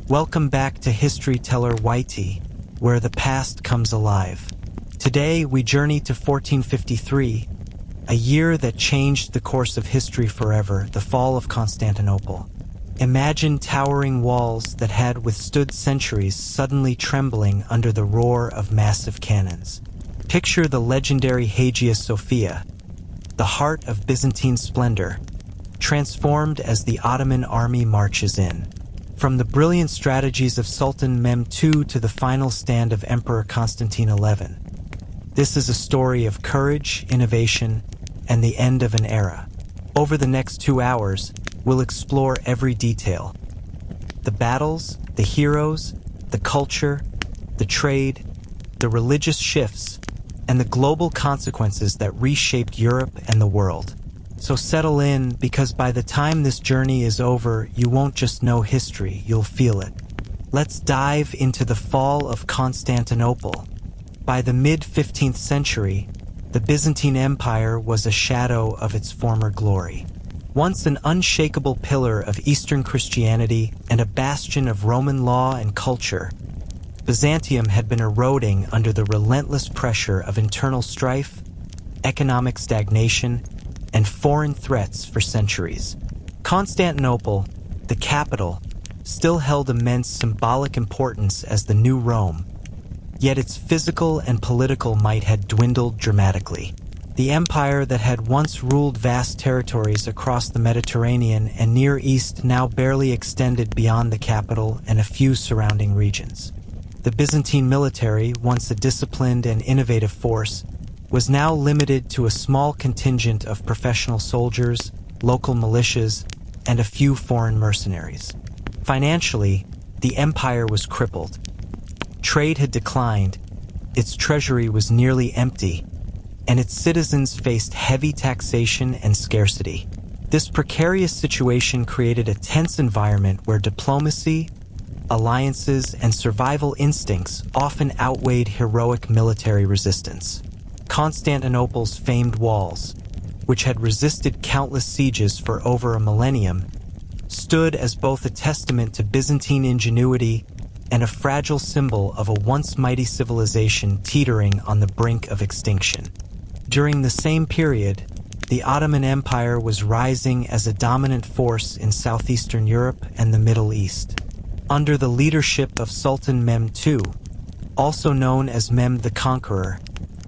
Welcome back to History Teller YT, where the past comes alive. Today, we journey to 1453, a year that changed the course of history forever, the Fall of Constantinople. Imagine towering walls that had withstood centuries suddenly trembling under the roar of massive cannons. Picture the legendary Hagia Sophia, the heart of Byzantine splendor, transformed as the Ottoman army marches in. From the brilliant strategies of Sultan Mehmed II to the final stand of Emperor Constantine XI. This is a story of courage, innovation, and the end of an era. Over the next 2 hours, we'll explore every detail. The battles, the heroes, the culture, the trade, the religious shifts, and the global consequences that reshaped Europe and the world. So settle in, because by the time this journey is over, you won't just know history, you'll feel it. Let's dive into the fall of Constantinople. By the mid-15th century, the Byzantine Empire was a shadow of its former glory. Once an unshakable pillar of Eastern Christianity and a bastion of Roman law and culture, Byzantium had been eroding under the relentless pressure of internal strife, economic stagnation, and foreign threats for centuries. Constantinople, the capital, still held immense symbolic importance as the new Rome, yet its physical and political might had dwindled dramatically. The empire that had once ruled vast territories across the Mediterranean and Near East now barely extended beyond the capital and a few surrounding regions. The Byzantine military, once a disciplined and innovative force, was now limited to a small contingent of professional soldiers, local militias, and a few foreign mercenaries. Financially, the empire was crippled. Trade had declined, its treasury was nearly empty, and its citizens faced heavy taxation and scarcity. This precarious situation created a tense environment where diplomacy, alliances, and survival instincts often outweighed heroic military resistance. Constantinople's famed walls, which had resisted countless sieges for over a millennium, stood as both a testament to Byzantine ingenuity and a fragile symbol of a once mighty civilization teetering on the brink of extinction. During the same period, the Ottoman Empire was rising as a dominant force in southeastern Europe and the Middle East. Under the leadership of Sultan Mehmed II, also known as Mehmed the Conqueror,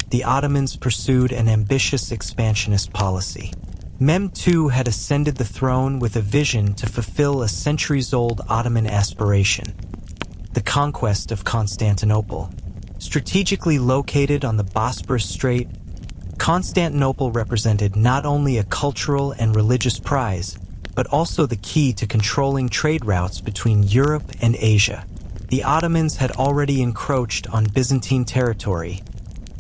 the Ottomans pursued an ambitious expansionist policy. Mehmed II had ascended the throne with a vision to fulfill a centuries-old Ottoman aspiration: the conquest of Constantinople. Strategically located on the Bosporus Strait, Constantinople represented not only a cultural and religious prize, but also the key to controlling trade routes between Europe and Asia. The Ottomans had already encroached on Byzantine territory,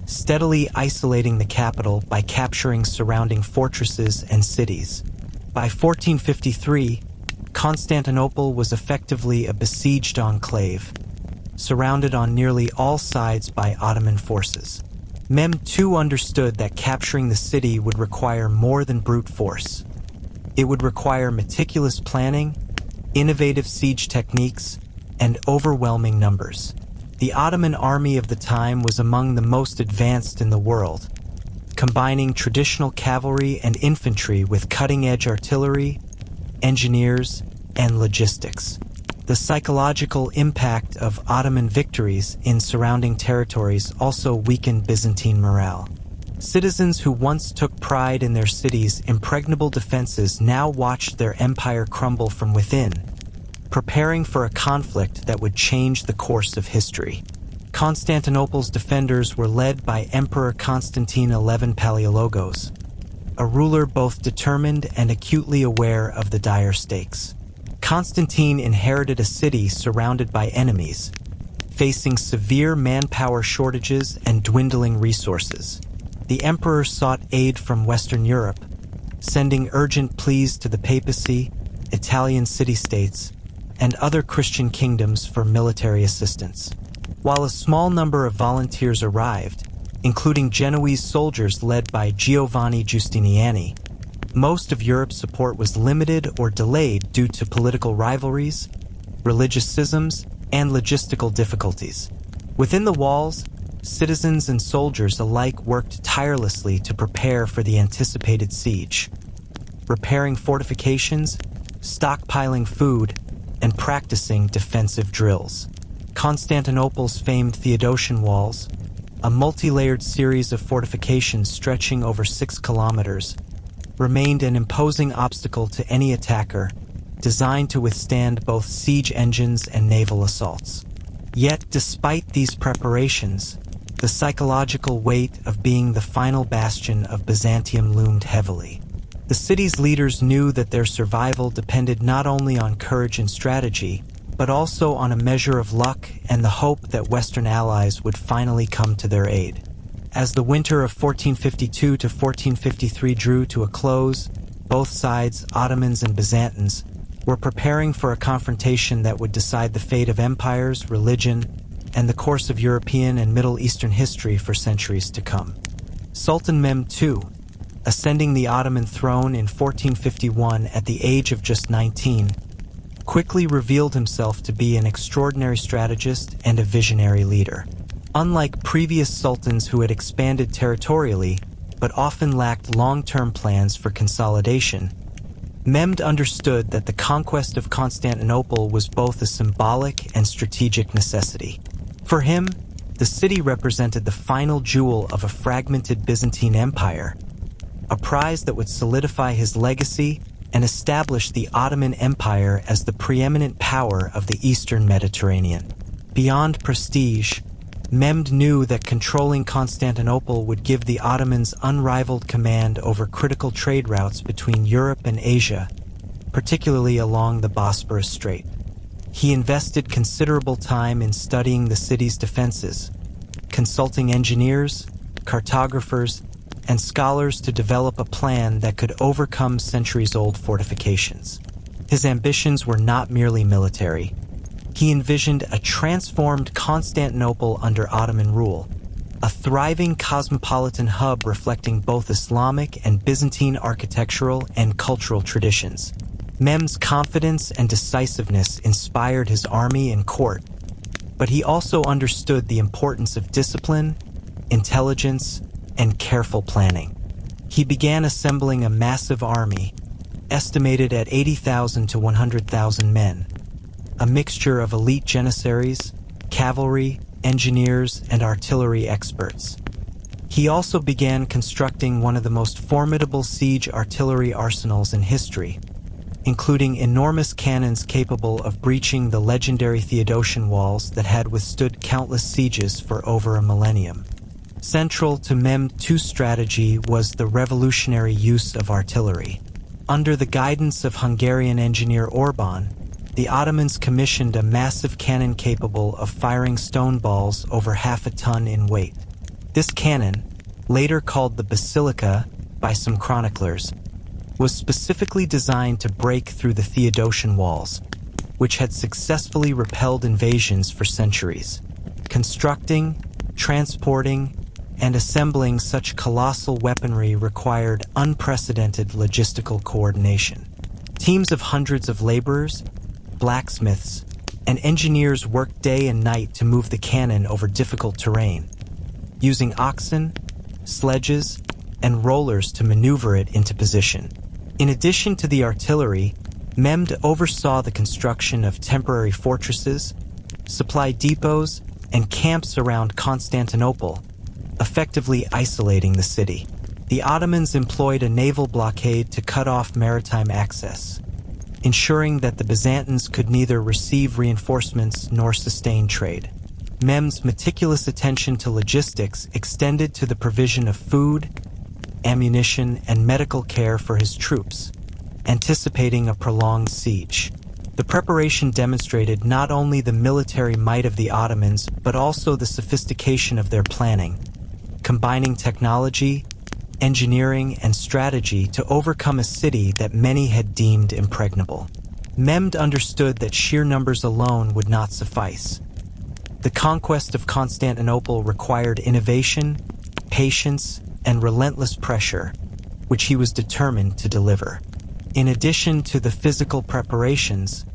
steadily isolating the capital by capturing surrounding fortresses and cities. By 1453, Constantinople was effectively a besieged enclave, surrounded on nearly all sides by Ottoman forces. Mehmed II understood that capturing the city would require more than brute force. It would require meticulous planning, innovative siege techniques, and overwhelming numbers. The Ottoman army of the time was among the most advanced in the world, combining traditional cavalry and infantry with cutting-edge artillery, engineers, and logistics. The psychological impact of Ottoman victories in surrounding territories also weakened Byzantine morale. Citizens who once took pride in their cities' impregnable defenses now watched their empire crumble from within, preparing for a conflict that would change the course of history. Constantinople's defenders were led by Emperor Constantine XI Palaiologos, a ruler both determined and acutely aware of the dire stakes. Constantine inherited a city surrounded by enemies, facing severe manpower shortages and dwindling resources. The emperor sought aid from Western Europe, sending urgent pleas to the papacy, Italian city-states, and other Christian kingdoms for military assistance. While a small number of volunteers arrived, including Genoese soldiers led by Giovanni Giustiniani, most of Europe's support was limited or delayed due to political rivalries, religious schisms, and logistical difficulties. Within the walls, citizens and soldiers alike worked tirelessly to prepare for the anticipated siege, repairing fortifications, stockpiling food, and practicing defensive drills. Constantinople's famed Theodosian Walls, a multi-layered series of fortifications stretching over 6 kilometers, remained an imposing obstacle to any attacker, designed to withstand both siege engines and naval assaults. Yet, despite these preparations, the psychological weight of being the final bastion of Byzantium loomed heavily. The city's leaders knew that their survival depended not only on courage and strategy, but also on a measure of luck and the hope that Western allies would finally come to their aid. As the winter of 1452 to 1453 drew to a close, both sides, Ottomans and Byzantines, were preparing for a confrontation that would decide the fate of empires, religion, and the course of European and Middle Eastern history for centuries to come. Sultan Mehmed II, ascending the Ottoman throne in 1451 at the age of just 19, quickly revealed himself to be an extraordinary strategist and a visionary leader. Unlike previous sultans who had expanded territorially, but often lacked long-term plans for consolidation, Mehmed understood that the conquest of Constantinople was both a symbolic and strategic necessity. For him, the city represented the final jewel of a fragmented Byzantine Empire, a prize that would solidify his legacy and establish the Ottoman Empire as the preeminent power of the Eastern Mediterranean. Beyond prestige, Mehmed knew that controlling Constantinople would give the Ottomans unrivaled command over critical trade routes between Europe and Asia, particularly along the Bosporus Strait. He invested considerable time in studying the city's defenses, consulting engineers, cartographers, and scholars to develop a plan that could overcome centuries-old fortifications. His ambitions were not merely military. He envisioned a transformed Constantinople under Ottoman rule, a thriving cosmopolitan hub reflecting both Islamic and Byzantine architectural and cultural traditions. Mehmed's confidence and decisiveness inspired his army and court, but he also understood the importance of discipline, intelligence, and careful planning. He began assembling a massive army, estimated at 80,000 to 100,000 men, a mixture of elite janissaries, cavalry, engineers, and artillery experts. He also began constructing one of the most formidable siege artillery arsenals in history, including enormous cannons capable of breaching the legendary Theodosian Walls that had withstood countless sieges for over a millennium. Central to Mehmed II's strategy was the revolutionary use of artillery. Under the guidance of Hungarian engineer Orban, the Ottomans commissioned a massive cannon capable of firing stone balls over half a ton in weight. This cannon, later called the Basilica by some chroniclers, was specifically designed to break through the Theodosian Walls, which had successfully repelled invasions for centuries. Constructing, transporting, and assembling such colossal weaponry required unprecedented logistical coordination. Teams of hundreds of laborers, blacksmiths, and engineers worked day and night to move the cannon over difficult terrain, using oxen, sledges, and rollers to maneuver it into position. In addition to the artillery, Mehmed oversaw the construction of temporary fortresses, supply depots, and camps around Constantinople, effectively isolating the city. The Ottomans employed a naval blockade to cut off maritime access, ensuring that the Byzantines could neither receive reinforcements nor sustain trade. Mehmed's meticulous attention to logistics extended to the provision of food, ammunition, and medical care for his troops, anticipating a prolonged siege. The preparation demonstrated not only the military might of the Ottomans, but also the sophistication of their planning, combining technology, engineering, and strategy to overcome a city that many had deemed impregnable. Mehmed understood that sheer numbers alone would not suffice. The conquest of Constantinople required innovation, patience, and relentless pressure, which he was determined to deliver. In addition to the physical preparations,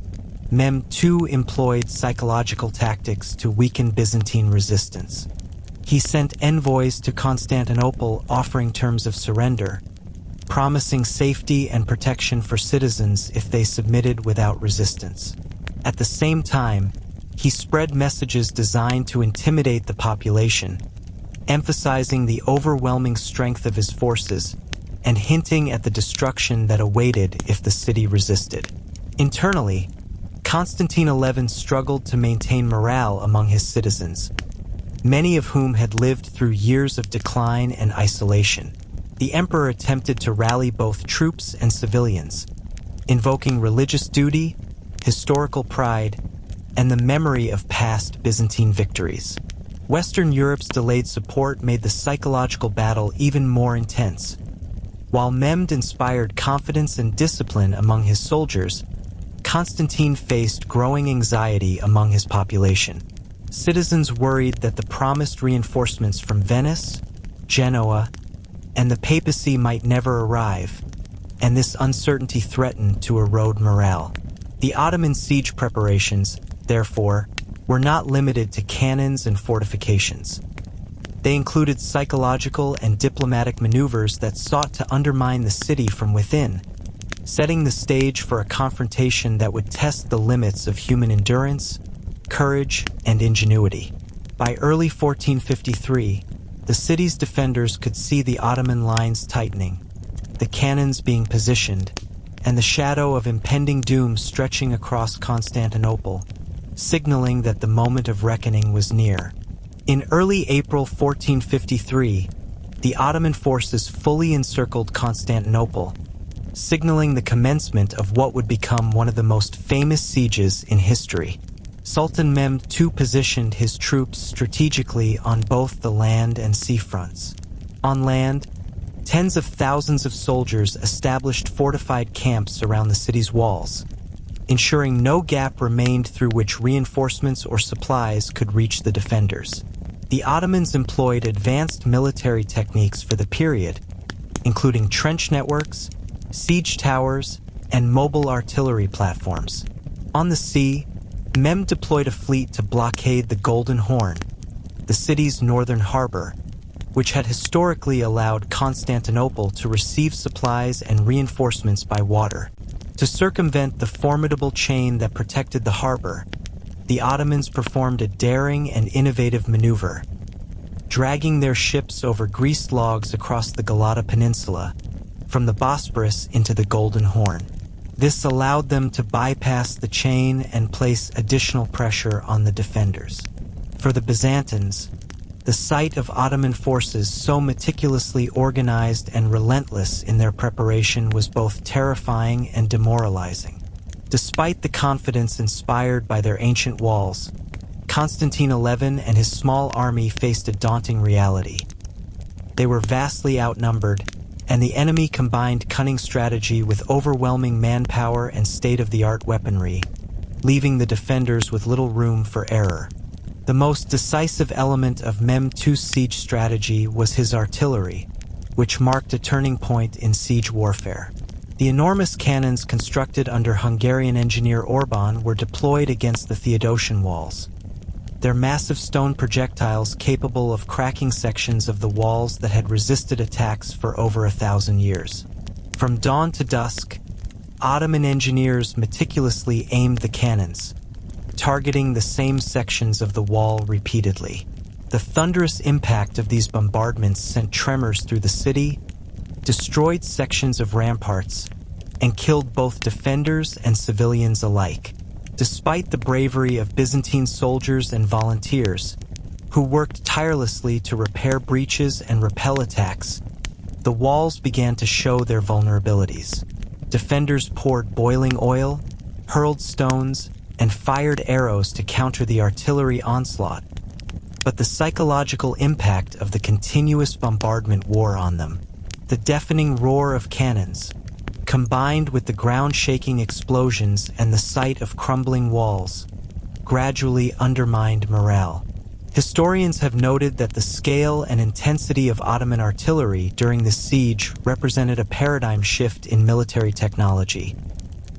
Mehmed II employed psychological tactics to weaken Byzantine resistance. He sent envoys to Constantinople offering terms of surrender, promising safety and protection for citizens if they submitted without resistance. At the same time, he spread messages designed to intimidate the population, emphasizing the overwhelming strength of his forces and hinting at the destruction that awaited if the city resisted. Internally, Constantine XI struggled to maintain morale among his citizens, many of whom had lived through years of decline and isolation. The emperor attempted to rally both troops and civilians, invoking religious duty, historical pride, and the memory of past Byzantine victories. Western Europe's delayed support made the psychological battle even more intense. While Mehmed inspired confidence and discipline among his soldiers, Constantine faced growing anxiety among his population. Citizens worried that the promised reinforcements from Venice, Genoa, and the papacy might never arrive, and this uncertainty threatened to erode morale. The Ottoman siege preparations, therefore, were not limited to cannons and fortifications. They included psychological and diplomatic maneuvers that sought to undermine the city from within, setting the stage for a confrontation that would test the limits of human endurance, courage, and ingenuity. By early 1453, the city's defenders could see the Ottoman lines tightening, the cannons being positioned, and the shadow of impending doom stretching across Constantinople, signaling that the moment of reckoning was near. In early April 1453, the Ottoman forces fully encircled Constantinople, signaling the commencement of what would become one of the most famous sieges in history. Sultan Mehmed II positioned his troops strategically on both the land and sea fronts. On land, tens of thousands of soldiers established fortified camps around the city's walls, ensuring no gap remained through which reinforcements or supplies could reach the defenders. The Ottomans employed advanced military techniques for the period, including trench networks, siege towers, and mobile artillery platforms. On the sea, Mehmed deployed a fleet to blockade the Golden Horn, the city's northern harbor, which had historically allowed Constantinople to receive supplies and reinforcements by water. To circumvent the formidable chain that protected the harbor, the Ottomans performed a daring and innovative maneuver, dragging their ships over greased logs across the Galata Peninsula, from the Bosporus into the Golden Horn. This allowed them to bypass the chain and place additional pressure on the defenders. For the Byzantines, the sight of Ottoman forces so meticulously organized and relentless in their preparation was both terrifying and demoralizing. Despite the confidence inspired by their ancient walls, Constantine XI and his small army faced a daunting reality. They were vastly outnumbered, and the enemy combined cunning strategy with overwhelming manpower and state-of-the-art weaponry, leaving the defenders with little room for error. The most decisive element of Mehmed II's siege strategy was his artillery, which marked a turning point in siege warfare. The enormous cannons constructed under Hungarian engineer Orban were deployed against the Theodosian Walls. Their massive stone projectiles capable of cracking sections of the walls that had resisted attacks for over 1,000 years. From dawn to dusk, Ottoman engineers meticulously aimed the cannons, targeting the same sections of the wall repeatedly. The thunderous impact of these bombardments sent tremors through the city, destroyed sections of ramparts, and killed both defenders and civilians alike. Despite the bravery of Byzantine soldiers and volunteers, who worked tirelessly to repair breaches and repel attacks, the walls began to show their vulnerabilities. Defenders poured boiling oil, hurled stones, and fired arrows to counter the artillery onslaught, but the psychological impact of the continuous bombardment wore on them. The deafening roar of cannons, combined with the ground-shaking explosions and the sight of crumbling walls, gradually undermined morale. Historians have noted that the scale and intensity of Ottoman artillery during the siege represented a paradigm shift in military technology.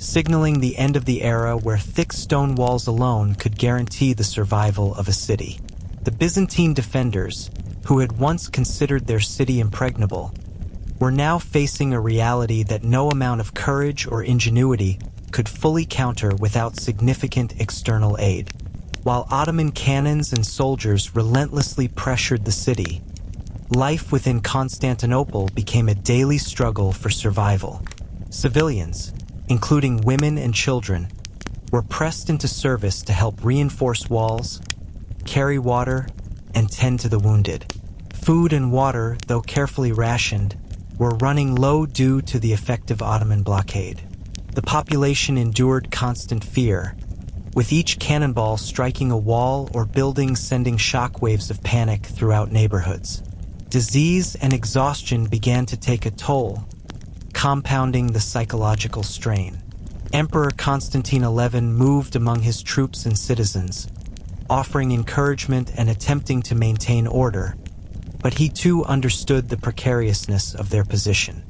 signaling the end of the era where thick stone walls alone could guarantee the survival of a city. The Byzantine defenders, who had once considered their city impregnable, were now facing a reality that no amount of courage or ingenuity could fully counter without significant external aid. While Ottoman cannons and soldiers relentlessly pressured the city, life within Constantinople became a daily struggle for survival. Civilians, including women and children, were pressed into service to help reinforce walls, carry water, and tend to the wounded. Food and water, though carefully rationed, were running low due to the effective Ottoman blockade. The population endured constant fear, with each cannonball striking a wall or building sending shockwaves of panic throughout neighborhoods. Disease and exhaustion began to take a toll, compounding the psychological strain. Emperor Constantine XI moved among his troops and citizens, offering encouragement and attempting to maintain order, but he too understood the precariousness of their position.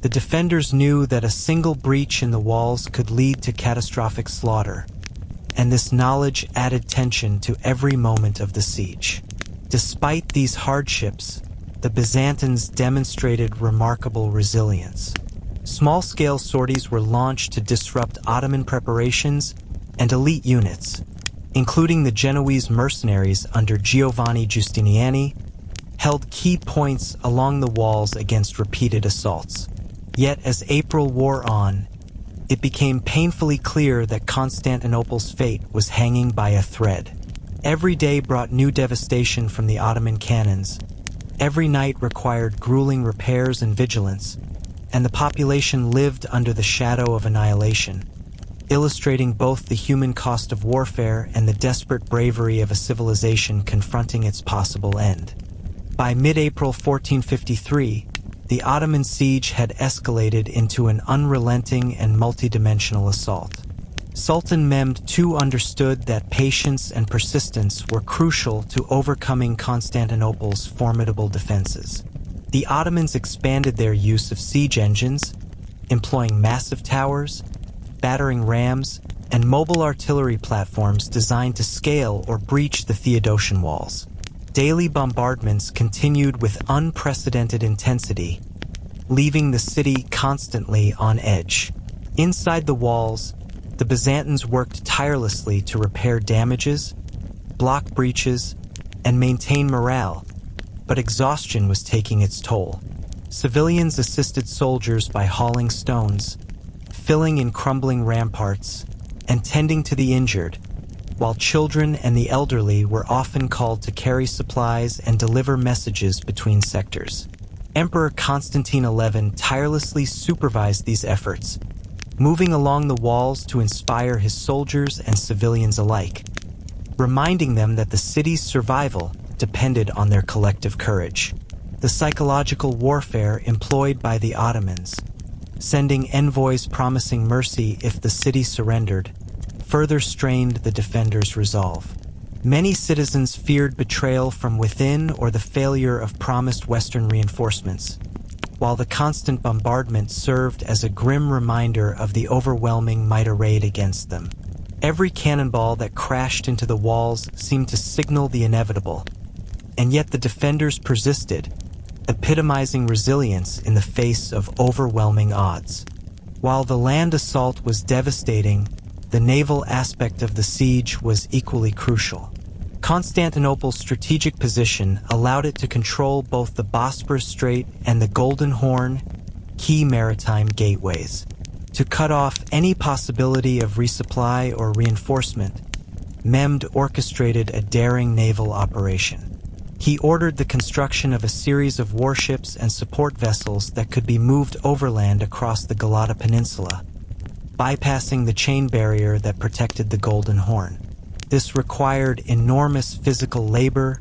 The defenders knew that a single breach in the walls could lead to catastrophic slaughter, and this knowledge added tension to every moment of the siege. Despite these hardships, the Byzantines demonstrated remarkable resilience. Small-scale sorties were launched to disrupt Ottoman preparations, and elite units, including the Genoese mercenaries under Giovanni Giustiniani, held key points along the walls against repeated assaults. Yet as April wore on, it became painfully clear that Constantinople's fate was hanging by a thread. Every day brought new devastation from the Ottoman cannons. Every night required grueling repairs and vigilance, and the population lived under the shadow of annihilation, illustrating both the human cost of warfare and the desperate bravery of a civilization confronting its possible end. By mid-April 1453, the Ottoman siege had escalated into an unrelenting and multidimensional assault. Sultan Mehmed II understood that patience and persistence were crucial to overcoming Constantinople's formidable defenses. The Ottomans expanded their use of siege engines, employing massive towers, battering rams, and mobile artillery platforms designed to scale or breach the Theodosian Walls. Daily bombardments continued with unprecedented intensity, leaving the city constantly on edge. Inside the walls, the Byzantines worked tirelessly to repair damages, block breaches, and maintain morale, but exhaustion was taking its toll. Civilians assisted soldiers by hauling stones, filling in crumbling ramparts, and tending to the injured, while children and the elderly were often called to carry supplies and deliver messages between sectors. Emperor Constantine XI tirelessly supervised these efforts, moving along the walls to inspire his soldiers and civilians alike, reminding them that the city's survival depended on their collective courage. The psychological warfare employed by the Ottomans, sending envoys promising mercy if the city surrendered, further strained the defenders' resolve. Many citizens feared betrayal from within or the failure of promised Western reinforcements, while the constant bombardment served as a grim reminder of the overwhelming might arrayed against them. Every cannonball that crashed into the walls seemed to signal the inevitable, and yet the defenders persisted, epitomizing resilience in the face of overwhelming odds. While the land assault was devastating, the naval aspect of the siege was equally crucial. Constantinople's strategic position allowed it to control both the Bosporus Strait and the Golden Horn, key maritime gateways. To cut off any possibility of resupply or reinforcement, Mehmed orchestrated a daring naval operation. He ordered the construction of a series of warships and support vessels that could be moved overland across the Galata Peninsula, bypassing the chain barrier that protected the Golden Horn. This required enormous physical labor,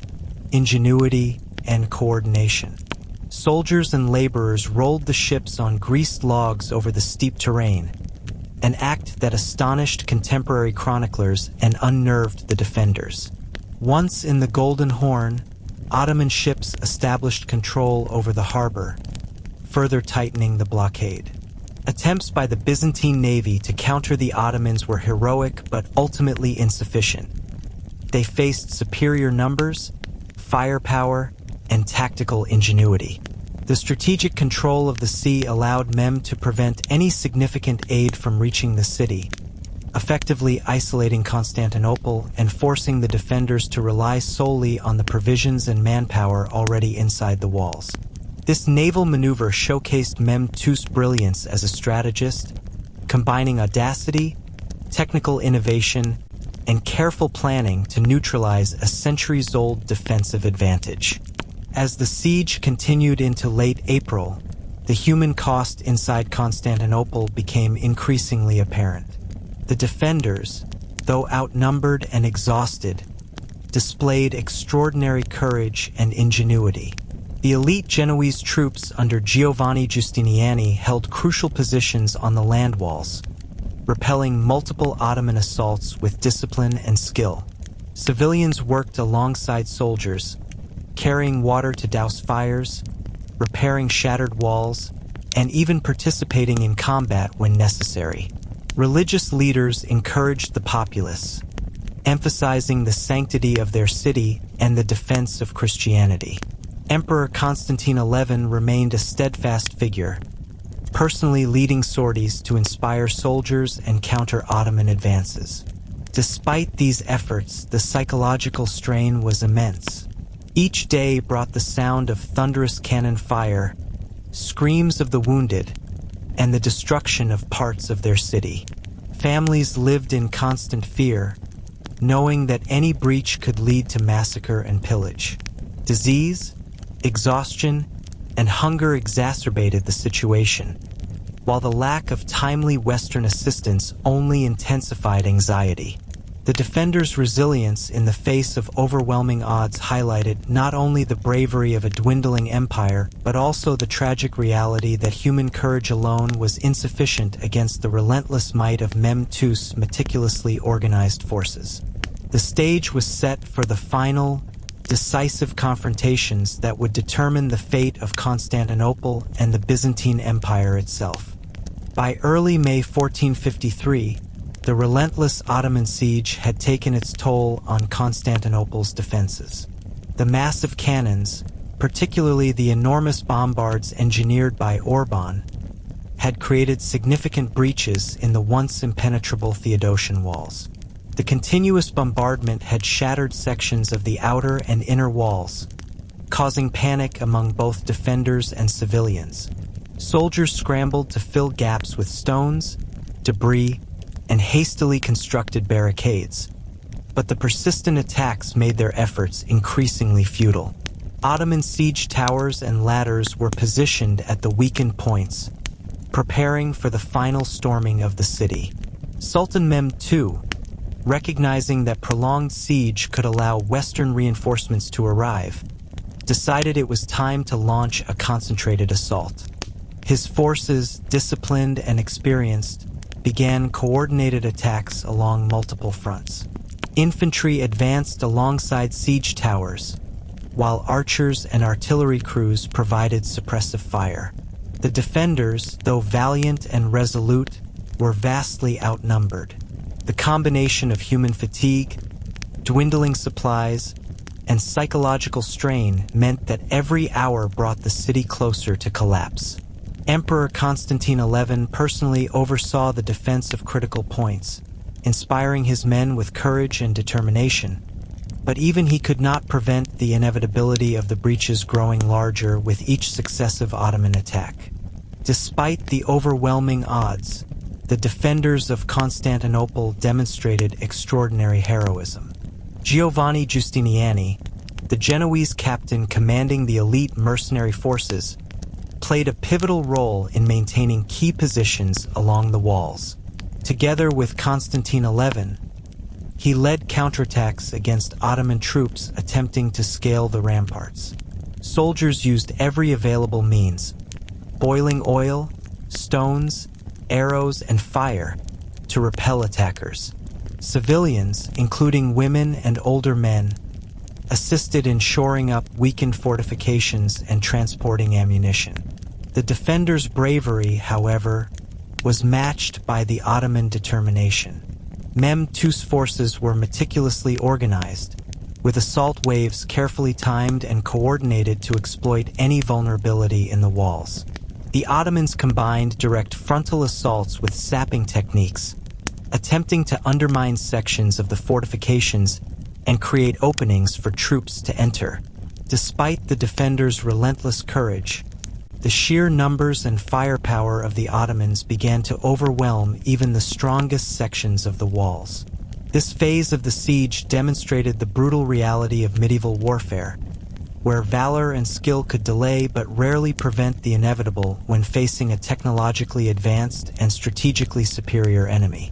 ingenuity, and coordination. Soldiers and laborers rolled the ships on greased logs over the steep terrain, an act that astonished contemporary chroniclers and unnerved the defenders. Once in the Golden Horn, Ottoman ships established control over the harbor, further tightening the blockade. Attempts by the Byzantine navy to counter the Ottomans were heroic but ultimately insufficient. They faced superior numbers, firepower, and tactical ingenuity. The strategic control of the sea allowed Mehmed to prevent any significant aid from reaching the city, effectively isolating Constantinople and forcing the defenders to rely solely on the provisions and manpower already inside the walls. This naval maneuver showcased Mehmed II's brilliance as a strategist, combining audacity, technical innovation, and careful planning to neutralize a centuries-old defensive advantage. As the siege continued into late April, the human cost inside Constantinople became increasingly apparent. The defenders, though outnumbered and exhausted, displayed extraordinary courage and ingenuity. The elite Genoese troops under Giovanni Giustiniani held crucial positions on the land walls, repelling multiple Ottoman assaults with discipline and skill. Civilians worked alongside soldiers, carrying water to douse fires, repairing shattered walls, and even participating in combat when necessary. Religious leaders encouraged the populace, emphasizing the sanctity of their city and the defense of Christianity. Emperor Constantine XI remained a steadfast figure, personally leading sorties to inspire soldiers and counter Ottoman advances. Despite these efforts, the psychological strain was immense. Each day brought the sound of thunderous cannon fire, screams of the wounded, and the destruction of parts of their city. Families lived in constant fear, knowing that any breach could lead to massacre and pillage. Disease, exhaustion, and hunger exacerbated the situation, while the lack of timely Western assistance only intensified anxiety. The defenders' resilience in the face of overwhelming odds highlighted not only the bravery of a dwindling empire, but also the tragic reality that human courage alone was insufficient against the relentless might of Mehmed II's meticulously organized forces. The stage was set for the final, decisive confrontations that would determine the fate of Constantinople and the Byzantine Empire itself. By early May 1453, the relentless Ottoman siege had taken its toll on Constantinople's defenses. The massive cannons, particularly the enormous bombards engineered by Orban, had created significant breaches in the once impenetrable Theodosian Walls. The continuous bombardment had shattered sections of the outer and inner walls, causing panic among both defenders and civilians. Soldiers scrambled to fill gaps with stones, debris, and hastily constructed barricades, but the persistent attacks made their efforts increasingly futile. Ottoman siege towers and ladders were positioned at the weakened points, preparing for the final storming of the city. Sultan Mehmed II, recognizing that prolonged siege could allow Western reinforcements to arrive, decided it was time to launch a concentrated assault. His forces, disciplined and experienced, began coordinated attacks along multiple fronts. Infantry advanced alongside siege towers, while archers and artillery crews provided suppressive fire. The defenders, though valiant and resolute, were vastly outnumbered. The combination of human fatigue, dwindling supplies, and psychological strain meant that every hour brought the city closer to collapse. Emperor Constantine XI personally oversaw the defense of critical points, inspiring his men with courage and determination. But even he could not prevent the inevitability of the breaches growing larger with each successive Ottoman attack. Despite the overwhelming odds, the defenders of Constantinople demonstrated extraordinary heroism. Giovanni Giustiniani, the Genoese captain commanding the elite mercenary forces, played a pivotal role in maintaining key positions along the walls. Together with Constantine XI, he led counterattacks against Ottoman troops attempting to scale the ramparts. Soldiers used every available means: boiling oil, stones, arrows, and fire to repel attackers. Civilians, including women and older men, assisted in shoring up weakened fortifications and transporting ammunition. The defenders' bravery, however, was matched by the Ottoman determination. Mehmed II's forces were meticulously organized, with assault waves carefully timed and coordinated to exploit any vulnerability in the walls. The Ottomans combined direct frontal assaults with sapping techniques, attempting to undermine sections of the fortifications and create openings for troops to enter. Despite the defenders' relentless courage, the sheer numbers and firepower of the Ottomans began to overwhelm even the strongest sections of the walls. This phase of the siege demonstrated the brutal reality of medieval warfare, where valor and skill could delay but rarely prevent the inevitable when facing a technologically advanced and strategically superior enemy.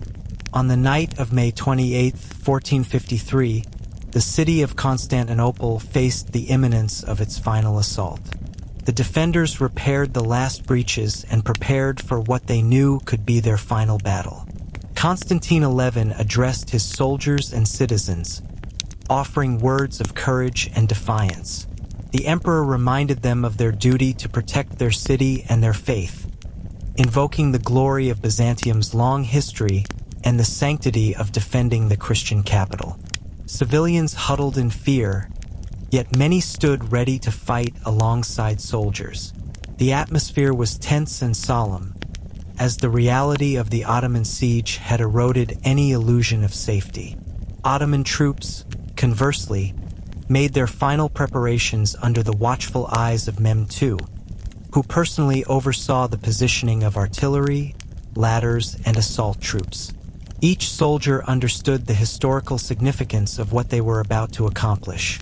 On the night of May 28, 1453, the city of Constantinople faced the imminence of its final assault. The defenders repaired the last breaches and prepared for what they knew could be their final battle. Constantine XI addressed his soldiers and citizens, offering words of courage and defiance. The emperor reminded them of their duty to protect their city and their faith, invoking the glory of Byzantium's long history and the sanctity of defending the Christian capital. Civilians huddled in fear, yet many stood ready to fight alongside soldiers. The atmosphere was tense and solemn, as the reality of the Ottoman siege had eroded any illusion of safety. Ottoman troops, conversely, made their final preparations under the watchful eyes of Mehmed II, who personally oversaw the positioning of artillery, ladders, and assault troops. Each soldier understood the historical significance of what they were about to accomplish,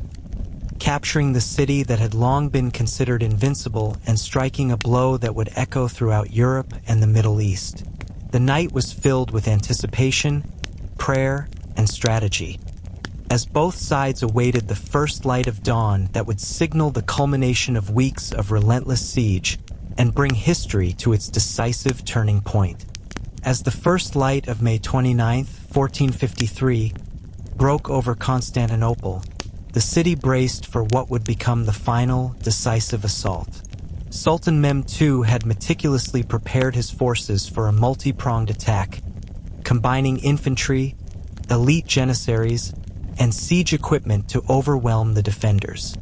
capturing the city that had long been considered invincible and striking a blow that would echo throughout Europe and the Middle East. The night was filled with anticipation, prayer, and strategy, as both sides awaited the first light of dawn that would signal the culmination of weeks of relentless siege and bring history to its decisive turning point. As the first light of May 29, 1453, broke over Constantinople, the city braced for what would become the final, decisive assault. Sultan Mehmed II had meticulously prepared his forces for a multi-pronged attack, combining infantry, elite janissaries, and siege equipment to overwhelm the defenders.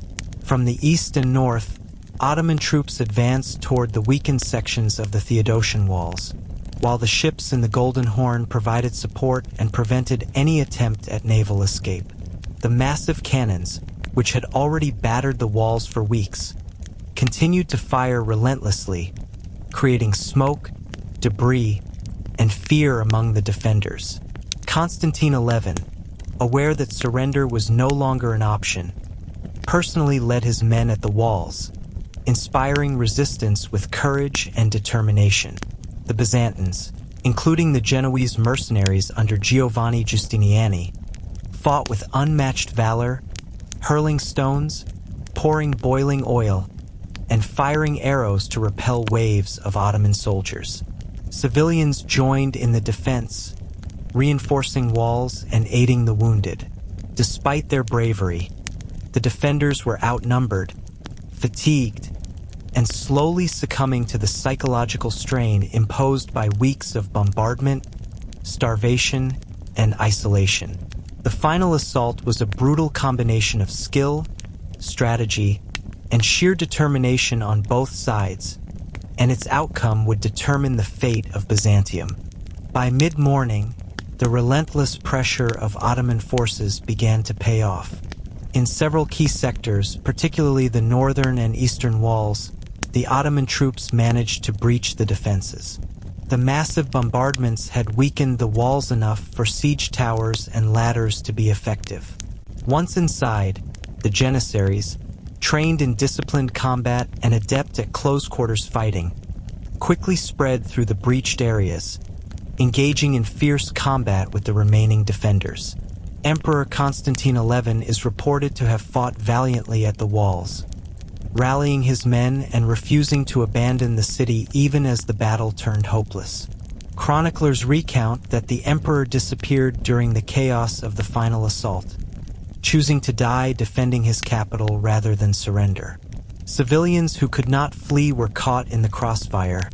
From the east and north, Ottoman troops advanced toward the weakened sections of the Theodosian Walls, while the ships in the Golden Horn provided support and prevented any attempt at naval escape. The massive cannons, which had already battered the walls for weeks, continued to fire relentlessly, creating smoke, debris, and fear among the defenders. Constantine XI, aware that surrender was no longer an option, personally led his men at the walls, inspiring resistance with courage and determination. The Byzantines, including the Genoese mercenaries under Giovanni Giustiniani, fought with unmatched valor, hurling stones, pouring boiling oil, and firing arrows to repel waves of Ottoman soldiers. Civilians joined in the defense, reinforcing walls and aiding the wounded. Despite their bravery, the defenders were outnumbered, fatigued, and slowly succumbing to the psychological strain imposed by weeks of bombardment, starvation, and isolation. The final assault was a brutal combination of skill, strategy, and sheer determination on both sides, and its outcome would determine the fate of Byzantium. By mid-morning, the relentless pressure of Ottoman forces began to pay off. In several key sectors, particularly the northern and eastern walls, the Ottoman troops managed to breach the defenses. The massive bombardments had weakened the walls enough for siege towers and ladders to be effective. Once inside, the janissaries, trained in disciplined combat and adept at close-quarters fighting, quickly spread through the breached areas, engaging in fierce combat with the remaining defenders. Emperor Constantine XI is reported to have fought valiantly at the walls, rallying his men and refusing to abandon the city even as the battle turned hopeless. Chroniclers recount that the emperor disappeared during the chaos of the final assault, choosing to die defending his capital rather than surrender. Civilians who could not flee were caught in the crossfire,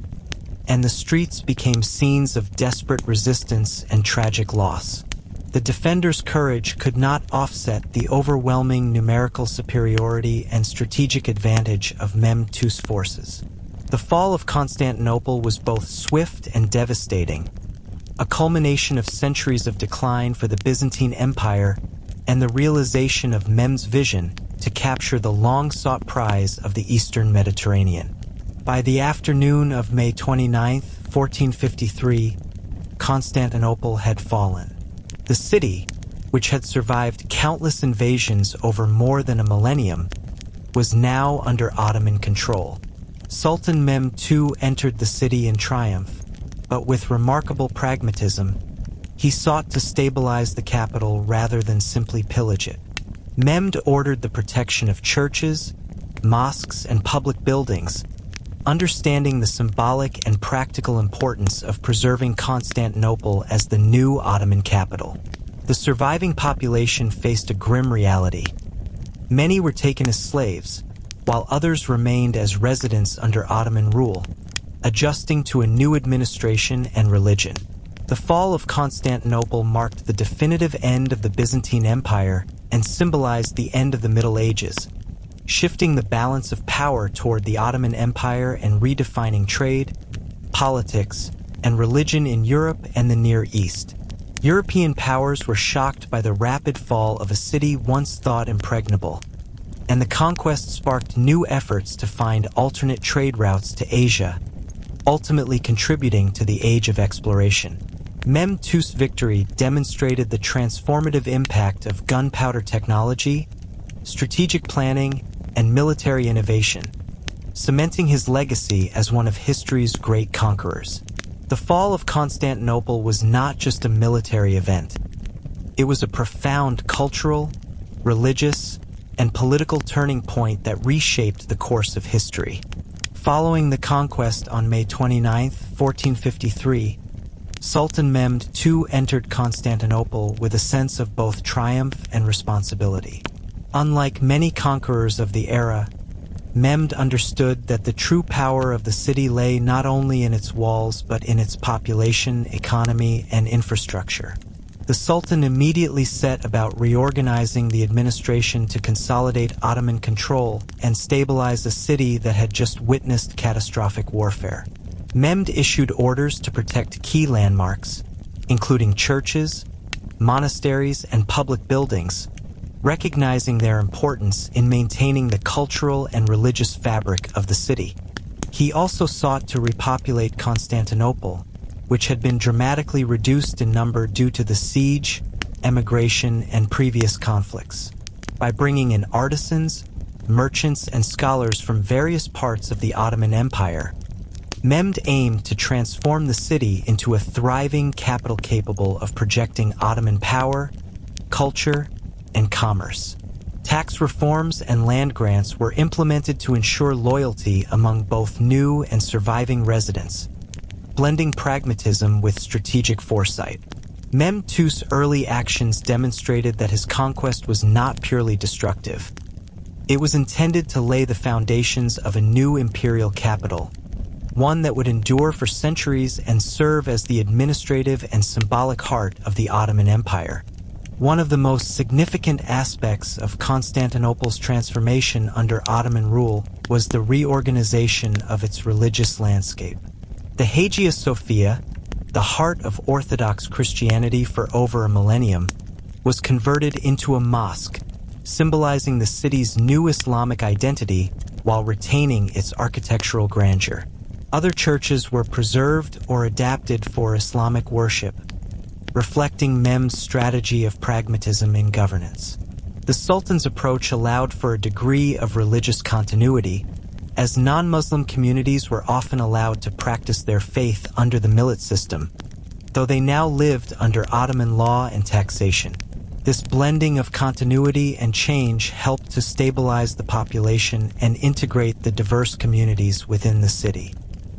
and the streets became scenes of desperate resistance and tragic loss. The defenders' courage could not offset the overwhelming numerical superiority and strategic advantage of Mehmed II's forces. The fall of Constantinople was both swift and devastating, a culmination of centuries of decline for the Byzantine Empire and the realization of Mehmed's vision to capture the long-sought prize of the Eastern Mediterranean. By the afternoon of May 29, 1453, Constantinople had fallen. The city, which had survived countless invasions over more than a millennium, was now under Ottoman control. Sultan Mehmed II entered the city in triumph, but with remarkable pragmatism, he sought to stabilize the capital rather than simply pillage it. Mehmed ordered the protection of churches, mosques, and public buildings, understanding the symbolic and practical importance of preserving Constantinople as the new Ottoman capital. The surviving population faced a grim reality. Many were taken as slaves, while others remained as residents under Ottoman rule, adjusting to a new administration and religion. The fall of Constantinople marked the definitive end of the Byzantine Empire and symbolized the end of the Middle Ages, shifting the balance of power toward the Ottoman Empire and redefining trade, politics, and religion in Europe and the Near East. European powers were shocked by the rapid fall of a city once thought impregnable, and the conquest sparked new efforts to find alternate trade routes to Asia, ultimately contributing to the Age of Exploration. Mehmed II's victory demonstrated the transformative impact of gunpowder technology, strategic planning, and military innovation, cementing his legacy as one of history's great conquerors. The fall of Constantinople was not just a military event. It was a profound cultural, religious, and political turning point that reshaped the course of history. Following the conquest on May 29, 1453, Sultan Mehmed II entered Constantinople with a sense of both triumph and responsibility. Unlike many conquerors of the era, Mehmed understood that the true power of the city lay not only in its walls but in its population, economy, and infrastructure. The Sultan immediately set about reorganizing the administration to consolidate Ottoman control and stabilize a city that had just witnessed catastrophic warfare. Mehmed issued orders to protect key landmarks, including churches, monasteries, and public buildings, recognizing their importance in maintaining the cultural and religious fabric of the city. He also sought to repopulate Constantinople, which had been dramatically reduced in number due to the siege, emigration, and previous conflicts. By bringing in artisans, merchants, and scholars from various parts of the Ottoman Empire, Mehmed aimed to transform the city into a thriving capital capable of projecting Ottoman power, culture, and commerce. Tax reforms and land grants were implemented to ensure loyalty among both new and surviving residents, blending pragmatism with strategic foresight. Mehmed II's early actions demonstrated that his conquest was not purely destructive. It was intended to lay the foundations of a new imperial capital, one that would endure for centuries and serve as the administrative and symbolic heart of the Ottoman Empire. One of the most significant aspects of Constantinople's transformation under Ottoman rule was the reorganization of its religious landscape. The Hagia Sophia, the heart of Orthodox Christianity for over a millennium, was converted into a mosque, symbolizing the city's new Islamic identity while retaining its architectural grandeur. Other churches were preserved or adapted for Islamic worship, reflecting Mehmed's strategy of pragmatism in governance. The Sultan's approach allowed for a degree of religious continuity, as non-Muslim communities were often allowed to practice their faith under the millet system, though they now lived under Ottoman law and taxation. This blending of continuity and change helped to stabilize the population and integrate the diverse communities within the city.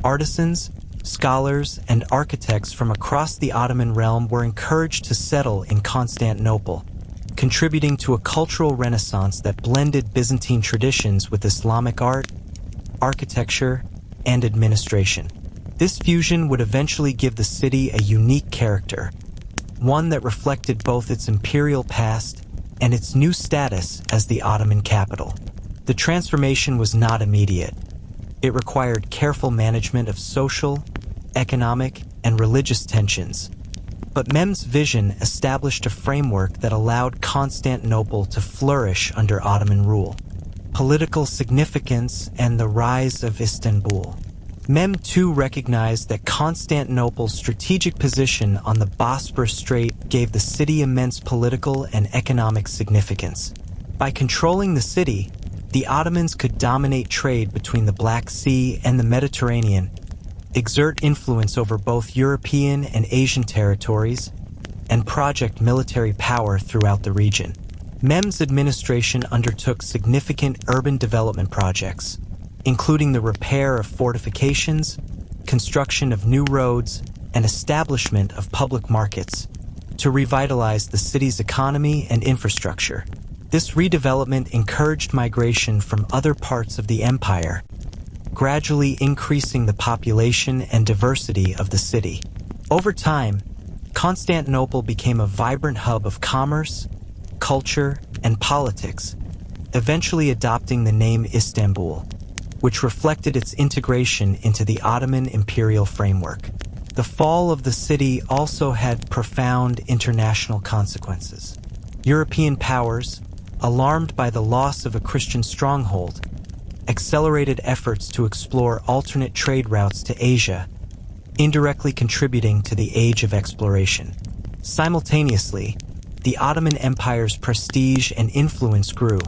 Artisans, scholars, and architects from across the Ottoman realm were encouraged to settle in Constantinople, contributing to a cultural renaissance that blended Byzantine traditions with Islamic art, architecture, and administration. This fusion would eventually give the city a unique character, one that reflected both its imperial past and its new status as the Ottoman capital. The transformation was not immediate. It required careful management of social, economic, and religious tensions. But Mehmed's vision established a framework that allowed Constantinople to flourish under Ottoman rule. Political significance and the rise of Istanbul. Mehmed II recognized that Constantinople's strategic position on the Bosporus Strait gave the city immense political and economic significance. By controlling the city, the Ottomans could dominate trade between the Black Sea and the Mediterranean, exert influence over both European and Asian territories, and project military power throughout the region. Mehmed's administration undertook significant urban development projects, including the repair of fortifications, construction of new roads, and establishment of public markets to revitalize the city's economy and infrastructure. This redevelopment encouraged migration from other parts of the empire, gradually increasing the population and diversity of the city. Over time, Constantinople became a vibrant hub of commerce, culture, and politics, eventually adopting the name Istanbul, which reflected its integration into the Ottoman imperial framework. The fall of the city also had profound international consequences. European powers, alarmed by the loss of a Christian stronghold, accelerated efforts to explore alternate trade routes to Asia, indirectly contributing to the age of exploration. Simultaneously, the Ottoman Empire's prestige and influence grew,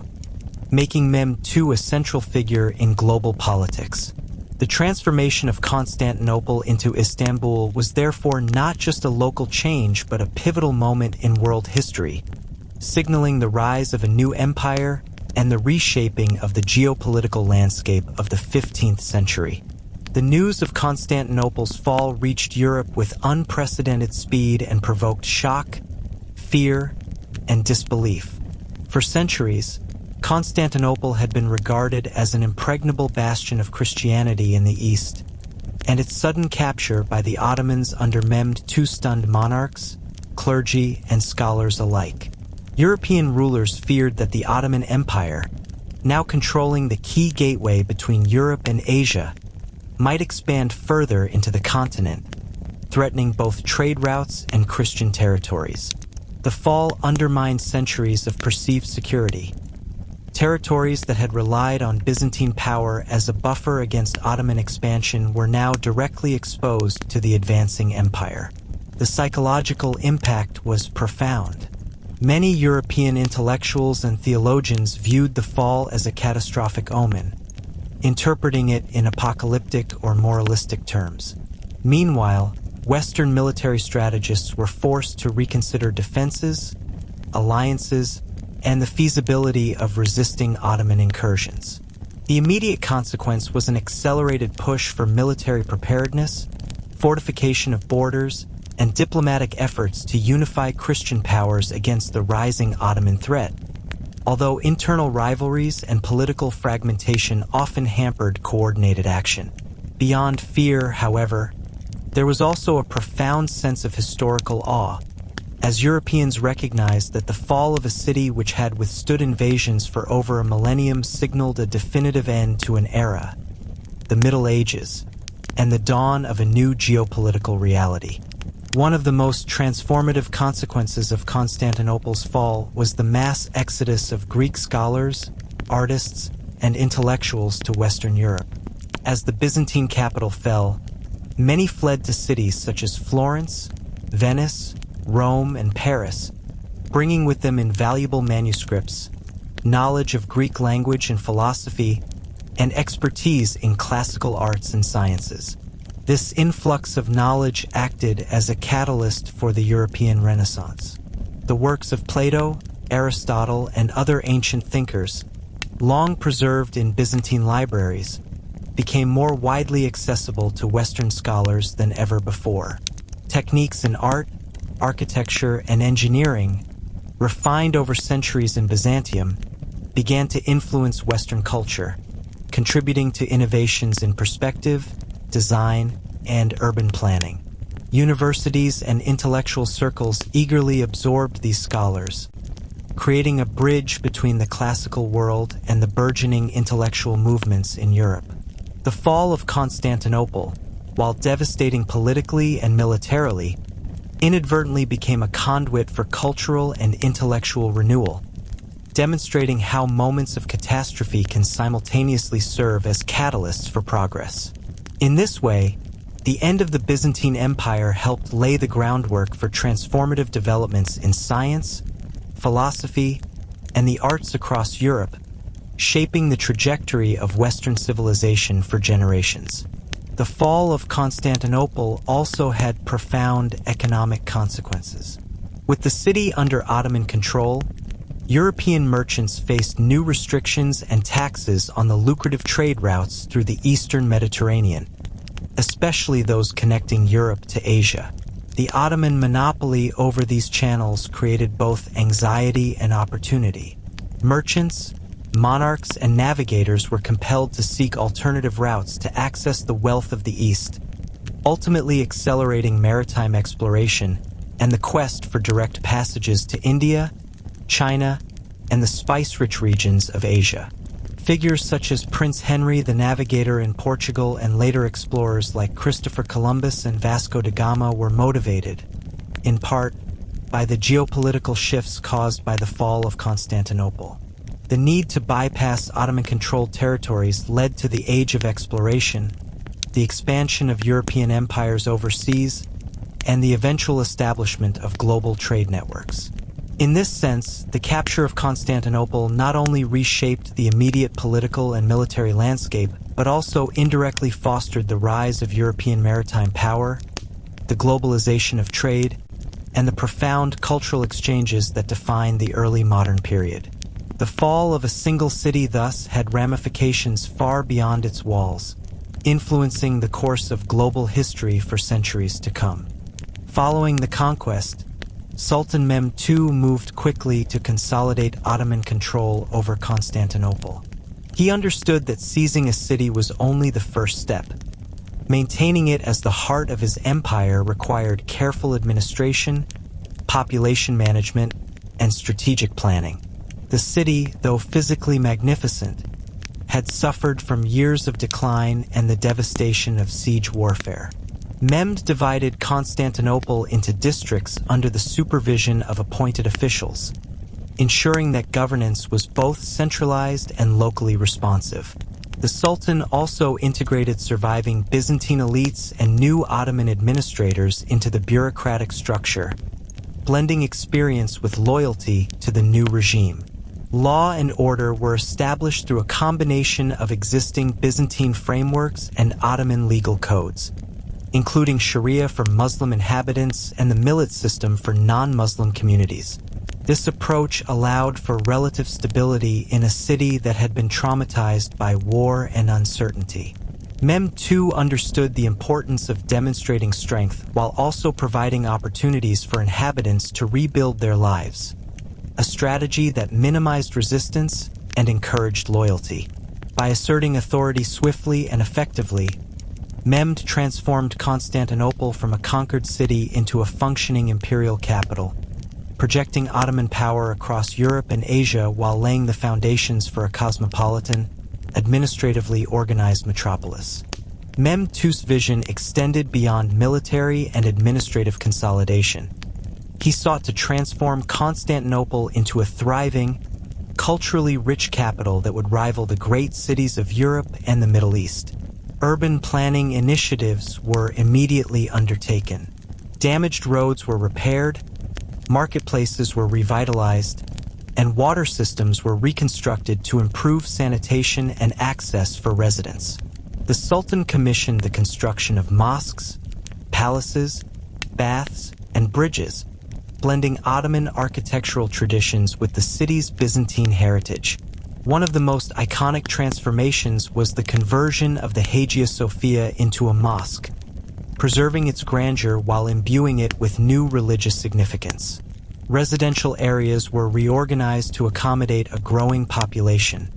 making Mehmed II a central figure in global politics. The transformation of Constantinople into Istanbul was therefore not just a local change but a pivotal moment in world history, signaling the rise of a new empire and the reshaping of the geopolitical landscape of the 15th century. The news of Constantinople's fall reached Europe with unprecedented speed and provoked shock, fear, and disbelief. For centuries, Constantinople had been regarded as an impregnable bastion of Christianity in the East, and its sudden capture by the Ottomans under Mehmed II stunned monarchs, clergy, and scholars alike. European rulers feared that the Ottoman Empire, now controlling the key gateway between Europe and Asia, might expand further into the continent, threatening both trade routes and Christian territories. The fall undermined centuries of perceived security. Territories that had relied on Byzantine power as a buffer against Ottoman expansion were now directly exposed to the advancing empire. The psychological impact was profound. Many European intellectuals and theologians viewed the fall as a catastrophic omen, interpreting it in apocalyptic or moralistic terms. Meanwhile, Western military strategists were forced to reconsider defenses, alliances, and the feasibility of resisting Ottoman incursions. The immediate consequence was an accelerated push for military preparedness, fortification of borders, and diplomatic efforts to unify Christian powers against the rising Ottoman threat. Although internal rivalries and political fragmentation often hampered coordinated action. Beyond fear, however, there was also a profound sense of historical awe, as Europeans recognized that the fall of a city which had withstood invasions for over a millennium signaled a definitive end to an era, the Middle Ages, and the dawn of a new geopolitical reality. One of the most transformative consequences of Constantinople's fall was the mass exodus of Greek scholars, artists, and intellectuals to Western Europe. As the Byzantine capital fell, many fled to cities such as Florence, Venice, Rome, and Paris, bringing with them invaluable manuscripts, knowledge of Greek language and philosophy, and expertise in classical arts and sciences. This influx of knowledge acted as a catalyst for the European Renaissance. The works of Plato, Aristotle, and other ancient thinkers, long preserved in Byzantine libraries, became more widely accessible to Western scholars than ever before. Techniques in art, architecture, and engineering, refined over centuries in Byzantium, began to influence Western culture, contributing to innovations in perspective, design, and urban planning. Universities and intellectual circles eagerly absorbed these scholars, creating a bridge between the classical world and the burgeoning intellectual movements in Europe. The fall of Constantinople, while devastating politically and militarily, inadvertently became a conduit for cultural and intellectual renewal, demonstrating how moments of catastrophe can simultaneously serve as catalysts for progress. In this way, the end of the Byzantine Empire helped lay the groundwork for transformative developments in science, philosophy, and the arts across Europe, shaping the trajectory of Western civilization for generations. The fall of Constantinople also had profound economic consequences. With the city under Ottoman control, European merchants faced new restrictions and taxes on the lucrative trade routes through the Eastern Mediterranean, especially those connecting Europe to Asia. The Ottoman monopoly over these channels created both anxiety and opportunity. Merchants, monarchs, and navigators were compelled to seek alternative routes to access the wealth of the East, ultimately accelerating maritime exploration and the quest for direct passages to India, China, and the spice-rich regions of Asia. Figures such as Prince Henry the Navigator in Portugal and later explorers like Christopher Columbus and Vasco da Gama were motivated, in part, by the geopolitical shifts caused by the fall of Constantinople. The need to bypass Ottoman-controlled territories led to the Age of Exploration, the expansion of European empires overseas, and the eventual establishment of global trade networks. In this sense, the capture of Constantinople not only reshaped the immediate political and military landscape, but also indirectly fostered the rise of European maritime power, the globalization of trade, and the profound cultural exchanges that define the early modern period. The fall of a single city thus had ramifications far beyond its walls, influencing the course of global history for centuries to come. Following the conquest, Sultan Mehmed II moved quickly to consolidate Ottoman control over Constantinople. He understood that seizing a city was only the first step. Maintaining it as the heart of his empire required careful administration, population management, and strategic planning. The city, though physically magnificent, had suffered from years of decline and the devastation of siege warfare. Mehmed divided Constantinople into districts under the supervision of appointed officials, ensuring that governance was both centralized and locally responsive. The Sultan also integrated surviving Byzantine elites and new Ottoman administrators into the bureaucratic structure, blending experience with loyalty to the new regime. Law and order were established through a combination of existing Byzantine frameworks and Ottoman legal codes, including Sharia for Muslim inhabitants and the millet system for non-Muslim communities. This approach allowed for relative stability in a city that had been traumatized by war and uncertainty. Mehmed II understood the importance of demonstrating strength while also providing opportunities for inhabitants to rebuild their lives, a strategy that minimized resistance and encouraged loyalty. By asserting authority swiftly and effectively, Mehmed transformed Constantinople from a conquered city into a functioning imperial capital, projecting Ottoman power across Europe and Asia while laying the foundations for a cosmopolitan, administratively organized metropolis. Mehmed II's vision extended beyond military and administrative consolidation. He sought to transform Constantinople into a thriving, culturally rich capital that would rival the great cities of Europe and the Middle East. Urban planning initiatives were immediately undertaken. Damaged roads were repaired, marketplaces were revitalized, and water systems were reconstructed to improve sanitation and access for residents. The Sultan commissioned the construction of mosques, palaces, baths, and bridges, blending Ottoman architectural traditions with the city's Byzantine heritage. One of the most iconic transformations was the conversion of the Hagia Sophia into a mosque, preserving its grandeur while imbuing it with new religious significance. Residential areas were reorganized to accommodate a growing population,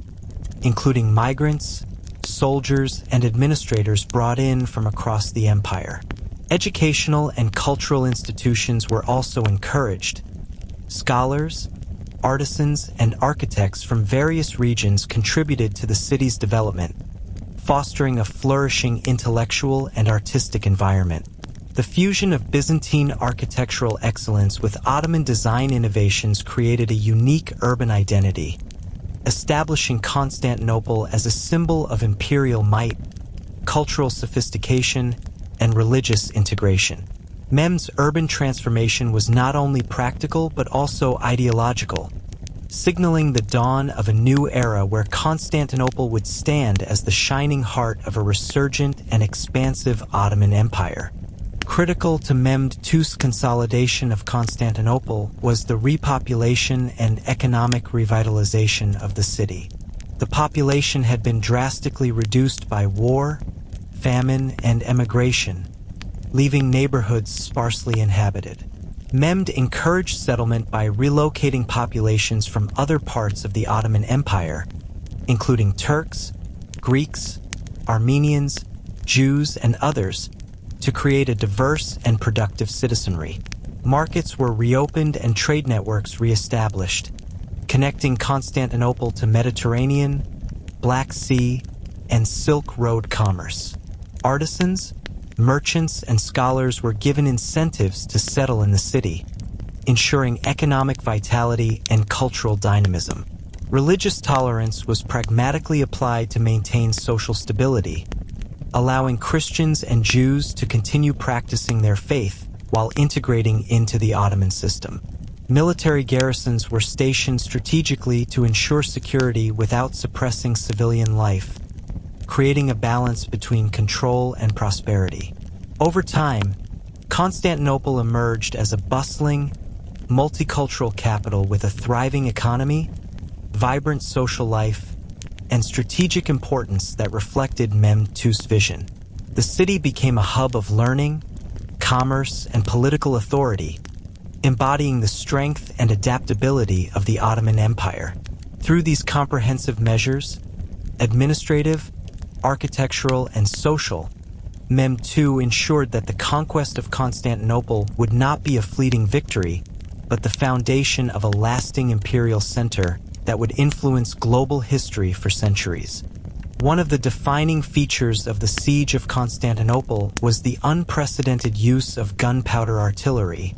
including migrants, soldiers, and administrators brought in from across the empire. Educational and cultural institutions were also encouraged. Scholars, artisans, and architects from various regions contributed to the city's development, fostering a flourishing intellectual and artistic environment. The fusion of Byzantine architectural excellence with Ottoman design innovations created a unique urban identity, establishing Constantinople as a symbol of imperial might, cultural sophistication, and religious integration. Mehmed's urban transformation was not only practical but also ideological, signaling the dawn of a new era where Constantinople would stand as the shining heart of a resurgent and expansive Ottoman Empire. Critical to Mehmed II's consolidation of Constantinople was the repopulation and economic revitalization of the city. The population had been drastically reduced by war, famine, and emigration, leaving neighborhoods sparsely inhabited. Mehmed encouraged settlement by relocating populations from other parts of the Ottoman Empire, including Turks, Greeks, Armenians, Jews, and others, to create a diverse and productive citizenry. Markets were reopened and trade networks re-established, connecting Constantinople to Mediterranean, Black Sea, and Silk Road commerce. Artisans, merchants, and scholars were given incentives to settle in the city, ensuring economic vitality and cultural dynamism. Religious tolerance was pragmatically applied to maintain social stability, allowing Christians and Jews to continue practicing their faith while integrating into the Ottoman system. Military garrisons were stationed strategically to ensure security without suppressing civilian life, creating a balance between control and prosperity. Over time, Constantinople emerged as a bustling, multicultural capital with a thriving economy, vibrant social life, and strategic importance that reflected Mehmed II's vision. The city became a hub of learning, commerce, and political authority, embodying the strength and adaptability of the Ottoman Empire. Through these comprehensive measures, administrative, architectural, and social, Mehmed II ensured that the conquest of Constantinople would not be a fleeting victory, but the foundation of a lasting imperial center that would influence global history for centuries. One of the defining features of the siege of Constantinople was the unprecedented use of gunpowder artillery,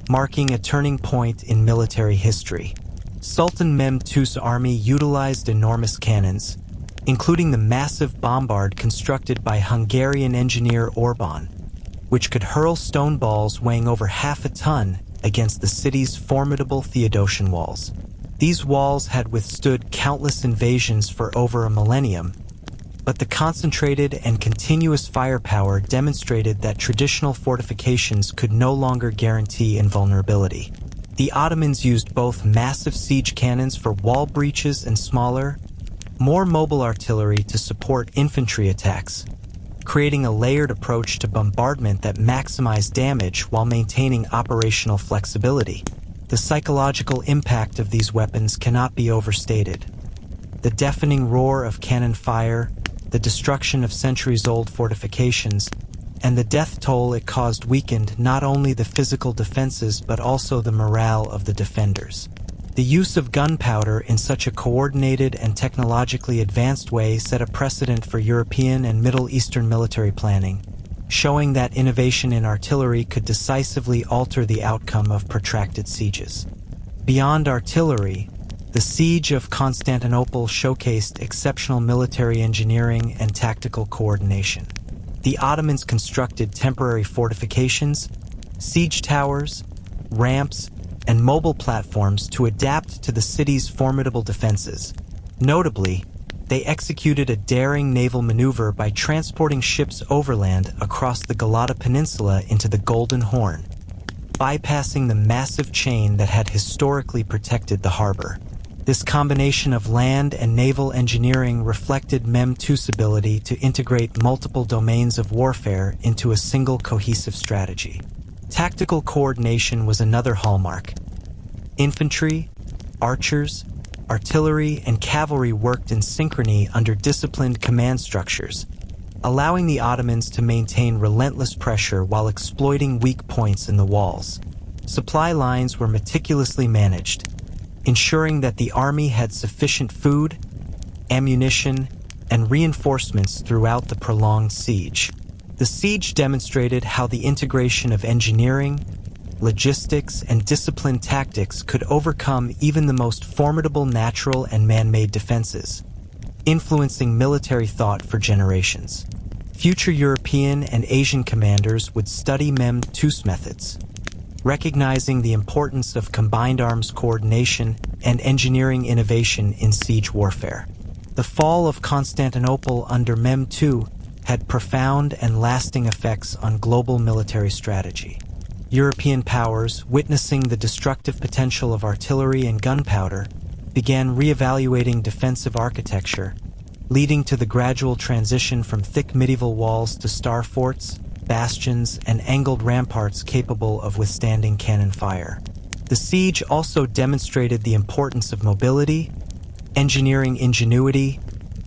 marking a turning point in military history. Sultan Mehmed II's army utilized enormous cannons, including the massive bombard constructed by Hungarian engineer Orban, which could hurl stone balls weighing over half a ton against the city's formidable Theodosian Walls. These walls had withstood countless invasions for over a millennium, but the concentrated and continuous firepower demonstrated that traditional fortifications could no longer guarantee invulnerability. The Ottomans used both massive siege cannons for wall breaches and smaller, more mobile artillery to support infantry attacks, creating a layered approach to bombardment that maximized damage while maintaining operational flexibility. The psychological impact of these weapons cannot be overstated. The deafening roar of cannon fire, the destruction of centuries-old fortifications, and the death toll it caused weakened not only the physical defenses but also the morale of the defenders. The use of gunpowder in such a coordinated and technologically advanced way set a precedent for European and Middle Eastern military planning, showing that innovation in artillery could decisively alter the outcome of protracted sieges. Beyond artillery, the siege of Constantinople showcased exceptional military engineering and tactical coordination. The Ottomans constructed temporary fortifications, siege towers, ramps, and mobile platforms to adapt to the city's formidable defenses. Notably, they executed a daring naval maneuver by transporting ships overland across the Galata Peninsula into the Golden Horn, bypassing the massive chain that had historically protected the harbor. This combination of land and naval engineering reflected Mehmed II's ability to integrate multiple domains of warfare into a single cohesive strategy. Tactical coordination was another hallmark. Infantry, archers, artillery, and cavalry worked in synchrony under disciplined command structures, allowing the Ottomans to maintain relentless pressure while exploiting weak points in the walls. Supply lines were meticulously managed, ensuring that the army had sufficient food, ammunition, and reinforcements throughout the prolonged siege. The siege demonstrated how the integration of engineering, logistics, and disciplined tactics could overcome even the most formidable natural and man-made defenses, influencing military thought for generations. Future European and Asian commanders would study Mehmed II's methods, recognizing the importance of combined arms coordination and engineering innovation in siege warfare. The fall of Constantinople under Mehmed II had profound and lasting effects on global military strategy. European powers, witnessing the destructive potential of artillery and gunpowder, began re-evaluating defensive architecture, leading to the gradual transition from thick medieval walls to star forts, bastions, and angled ramparts capable of withstanding cannon fire. The siege also demonstrated the importance of mobility, engineering ingenuity,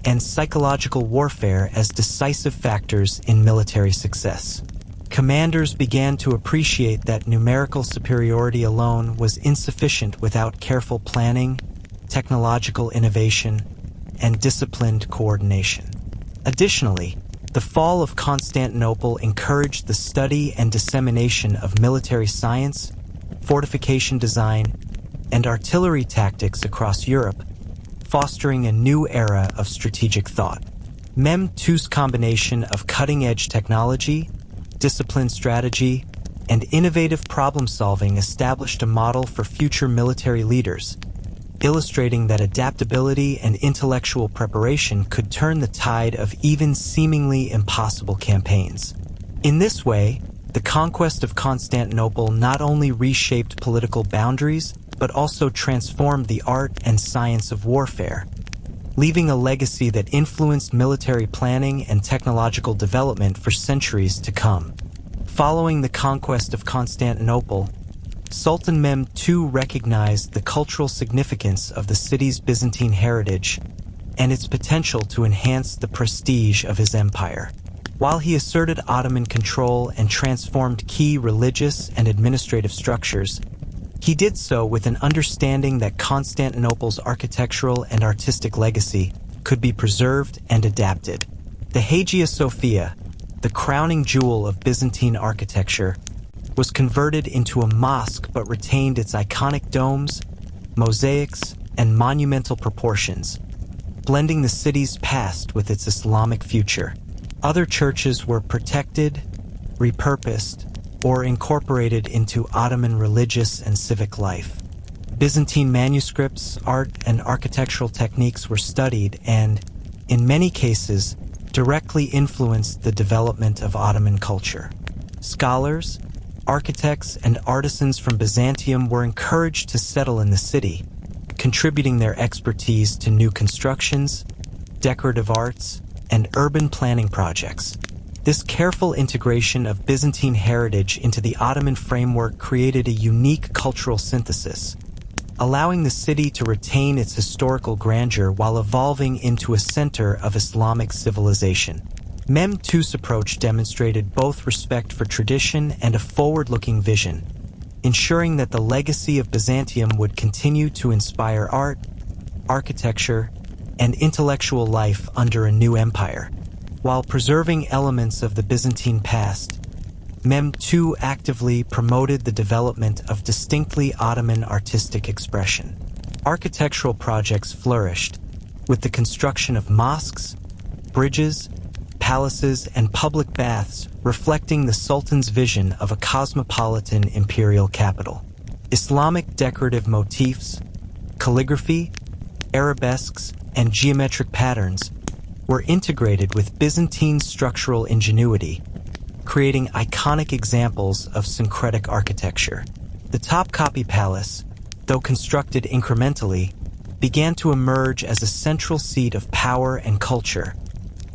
and psychological warfare as decisive factors in military success. Commanders began to appreciate that numerical superiority alone was insufficient without careful planning, technological innovation, and disciplined coordination. Additionally, the fall of Constantinople encouraged the study and dissemination of military science, fortification design, and artillery tactics across Europe, fostering a new era of strategic thought. Mehmed II's combination of cutting-edge technology, disciplined strategy, and innovative problem-solving established a model for future military leaders, illustrating that adaptability and intellectual preparation could turn the tide of even seemingly impossible campaigns. In this way, the conquest of Constantinople not only reshaped political boundaries, but also transformed the art and science of warfare, leaving a legacy that influenced military planning and technological development for centuries to come. Following the conquest of Constantinople, Sultan Mehmed II recognized the cultural significance of the city's Byzantine heritage and its potential to enhance the prestige of his empire. While he asserted Ottoman control and transformed key religious and administrative structures, he did so with an understanding that Constantinople's architectural and artistic legacy could be preserved and adapted. The Hagia Sophia, the crowning jewel of Byzantine architecture, was converted into a mosque but retained its iconic domes, mosaics, and monumental proportions, blending the city's past with its Islamic future. Other churches were protected, repurposed, or incorporated into Ottoman religious and civic life. Byzantine manuscripts, art, and architectural techniques were studied and, in many cases, directly influenced the development of Ottoman culture. Scholars, architects, and artisans from Byzantium were encouraged to settle in the city, contributing their expertise to new constructions, decorative arts, and urban planning projects. This careful integration of Byzantine heritage into the Ottoman framework created a unique cultural synthesis, allowing the city to retain its historical grandeur while evolving into a center of Islamic civilization. Mehmed II's approach demonstrated both respect for tradition and a forward-looking vision, ensuring that the legacy of Byzantium would continue to inspire art, architecture, and intellectual life under a new empire. While preserving elements of the Byzantine past, Mehmed II actively promoted the development of distinctly Ottoman artistic expression. Architectural projects flourished, with the construction of mosques, bridges, palaces, and public baths reflecting the Sultan's vision of a cosmopolitan imperial capital. Islamic decorative motifs, calligraphy, arabesques, and geometric patterns were integrated with Byzantine structural ingenuity, creating iconic examples of syncretic architecture. The Topkapi Palace, though constructed incrementally, began to emerge as a central seat of power and culture,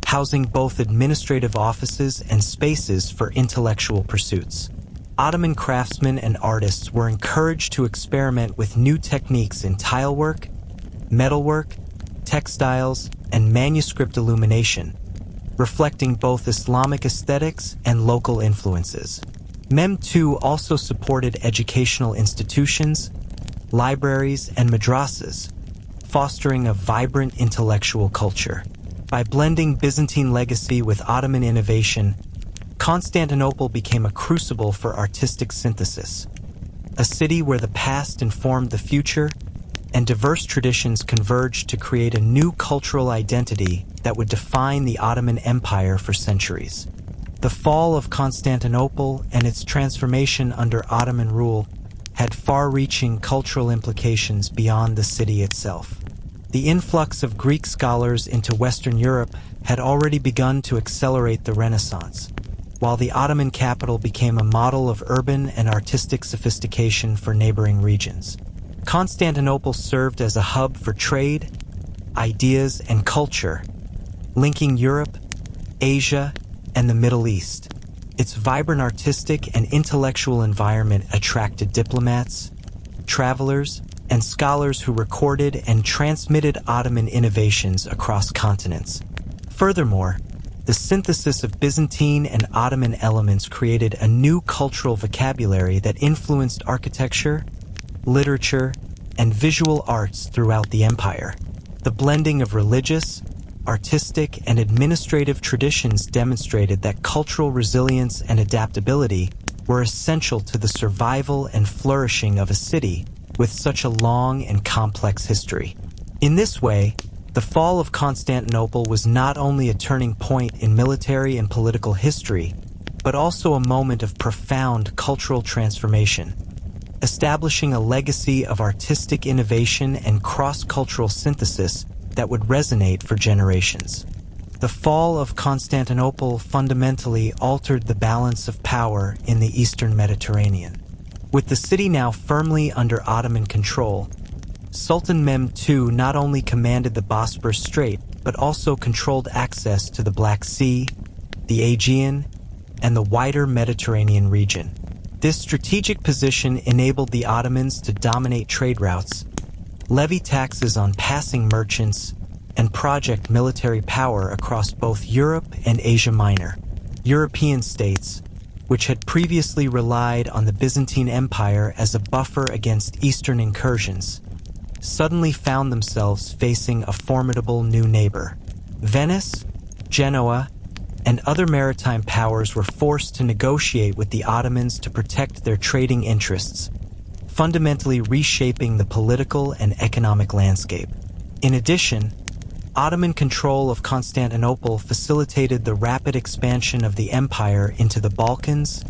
housing both administrative offices and spaces for intellectual pursuits. Ottoman craftsmen and artists were encouraged to experiment with new techniques in tilework, metalwork, textiles, and manuscript illumination, reflecting both Islamic aesthetics and local influences. Mehmed II also supported educational institutions, libraries, and madrasas, fostering a vibrant intellectual culture. By blending Byzantine legacy with Ottoman innovation, Constantinople became a crucible for artistic synthesis, a city where the past informed the future and diverse traditions converged to create a new cultural identity that would define the Ottoman Empire for centuries. The fall of Constantinople and its transformation under Ottoman rule had far-reaching cultural implications beyond the city itself. The influx of Greek scholars into Western Europe had already begun to accelerate the Renaissance, while the Ottoman capital became a model of urban and artistic sophistication for neighboring regions. Constantinople served as a hub for trade, ideas, and culture, linking Europe, Asia, and the Middle East. Its vibrant artistic and intellectual environment attracted diplomats, travelers, and scholars who recorded and transmitted Ottoman innovations across continents. Furthermore, the synthesis of Byzantine and Ottoman elements created a new cultural vocabulary that influenced architecture, literature, and visual arts throughout the empire. The blending of religious, artistic, and administrative traditions demonstrated that cultural resilience and adaptability were essential to the survival and flourishing of a city with such a long and complex history. In this way, the fall of Constantinople was not only a turning point in military and political history, but also a moment of profound cultural transformation, establishing a legacy of artistic innovation and cross-cultural synthesis that would resonate for generations. The fall of Constantinople fundamentally altered the balance of power in the Eastern Mediterranean. With the city now firmly under Ottoman control, Sultan Mehmed II not only commanded the Bosporus Strait, but also controlled access to the Black Sea, the Aegean, and the wider Mediterranean region. This strategic position enabled the Ottomans to dominate trade routes, levy taxes on passing merchants, and project military power across both Europe and Asia Minor. European states, which had previously relied on the Byzantine Empire as a buffer against Eastern incursions, suddenly found themselves facing a formidable new neighbor. Venice, Genoa, and other maritime powers were forced to negotiate with the Ottomans to protect their trading interests, fundamentally reshaping the political and economic landscape. In addition, Ottoman control of Constantinople facilitated the rapid expansion of the empire into the Balkans,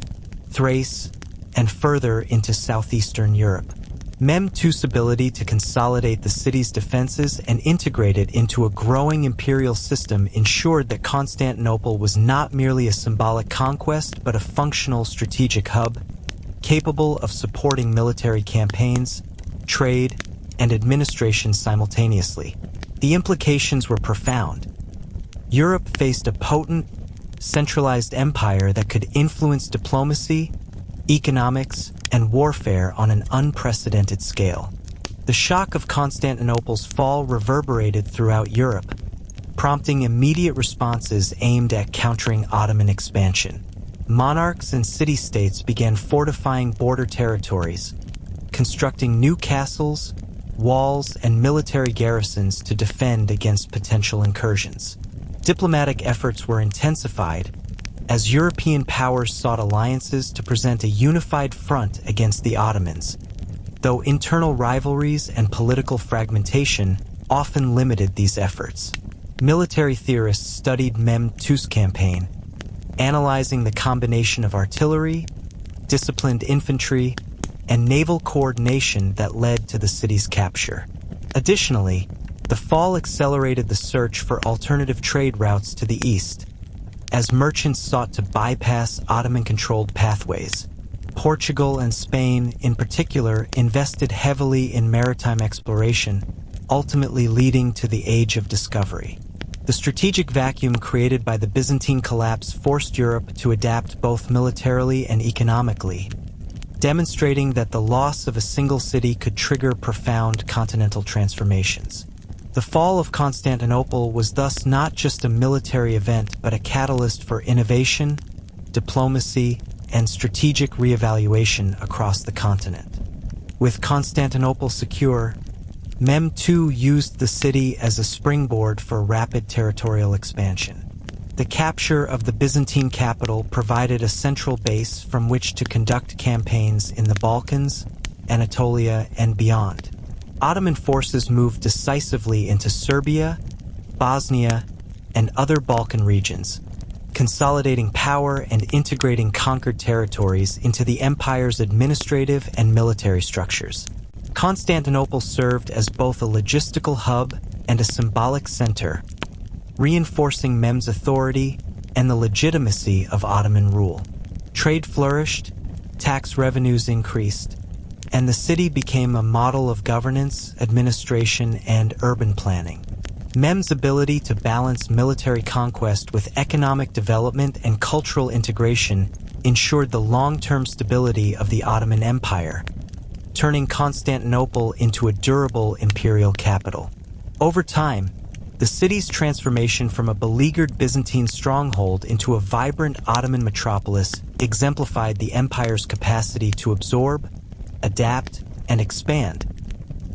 Thrace, and further into southeastern Europe. Mehmed II's ability to consolidate the city's defenses and integrate it into a growing imperial system ensured that Constantinople was not merely a symbolic conquest but a functional strategic hub, capable of supporting military campaigns, trade, and administration simultaneously. The implications were profound. Europe faced a potent, centralized empire that could influence diplomacy, economics, and warfare on an unprecedented scale. The shock of Constantinople's fall reverberated throughout Europe, prompting immediate responses aimed at countering Ottoman expansion. Monarchs and city-states began fortifying border territories, constructing new castles, walls, and military garrisons to defend against potential incursions. Diplomatic efforts were intensified as European powers sought alliances to present a unified front against the Ottomans, though internal rivalries and political fragmentation often limited these efforts. Military theorists studied Mehmed II's campaign, analyzing the combination of artillery, disciplined infantry, and naval coordination that led to the city's capture. Additionally, the fall accelerated the search for alternative trade routes to the east, as merchants sought to bypass Ottoman-controlled pathways. Portugal and Spain, in particular, invested heavily in maritime exploration, ultimately leading to the Age of Discovery. The strategic vacuum created by the Byzantine collapse forced Europe to adapt both militarily and economically, demonstrating that the loss of a single city could trigger profound continental transformations. The fall of Constantinople was thus not just a military event but a catalyst for innovation, diplomacy, and strategic reevaluation across the continent. With Constantinople secure, Mehmed II used the city as a springboard for rapid territorial expansion. The capture of the Byzantine capital provided a central base from which to conduct campaigns in the Balkans, Anatolia, and beyond. Ottoman forces moved decisively into Serbia, Bosnia, and other Balkan regions, consolidating power and integrating conquered territories into the empire's administrative and military structures. Constantinople served as both a logistical hub and a symbolic center, reinforcing Mehmed's authority and the legitimacy of Ottoman rule. Trade flourished, tax revenues increased, and the city became a model of governance, administration, and urban planning. Mehmed's ability to balance military conquest with economic development and cultural integration ensured the long-term stability of the Ottoman Empire, turning Constantinople into a durable imperial capital. Over time, the city's transformation from a beleaguered Byzantine stronghold into a vibrant Ottoman metropolis exemplified the empire's capacity to absorb, adapt, and expand,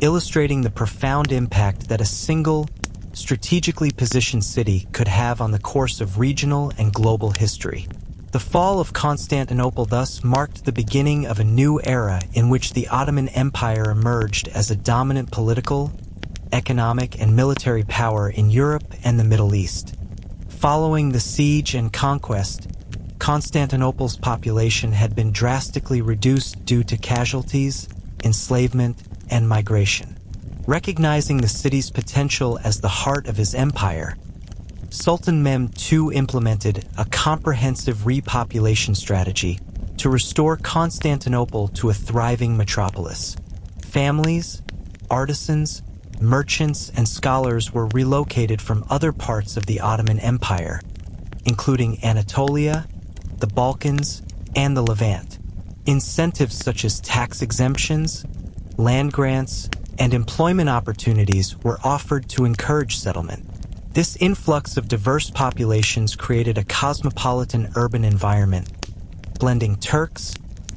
illustrating the profound impact that a single, strategically positioned city could have on the course of regional and global history. The fall of Constantinople thus marked the beginning of a new era in which the Ottoman Empire emerged as a dominant political, economic, and military power in Europe and the Middle East. Following the siege and conquest, Constantinople's population had been drastically reduced due to casualties, enslavement, and migration. Recognizing the city's potential as the heart of his empire, Sultan Mehmed II implemented a comprehensive repopulation strategy to restore Constantinople to a thriving metropolis. Families, artisans, merchants, and scholars were relocated from other parts of the Ottoman Empire, including Anatolia, the Balkans, and the Levant. Incentives such as tax exemptions, land grants, and employment opportunities were offered to encourage settlement. This influx of diverse populations created a cosmopolitan urban environment, blending Turks,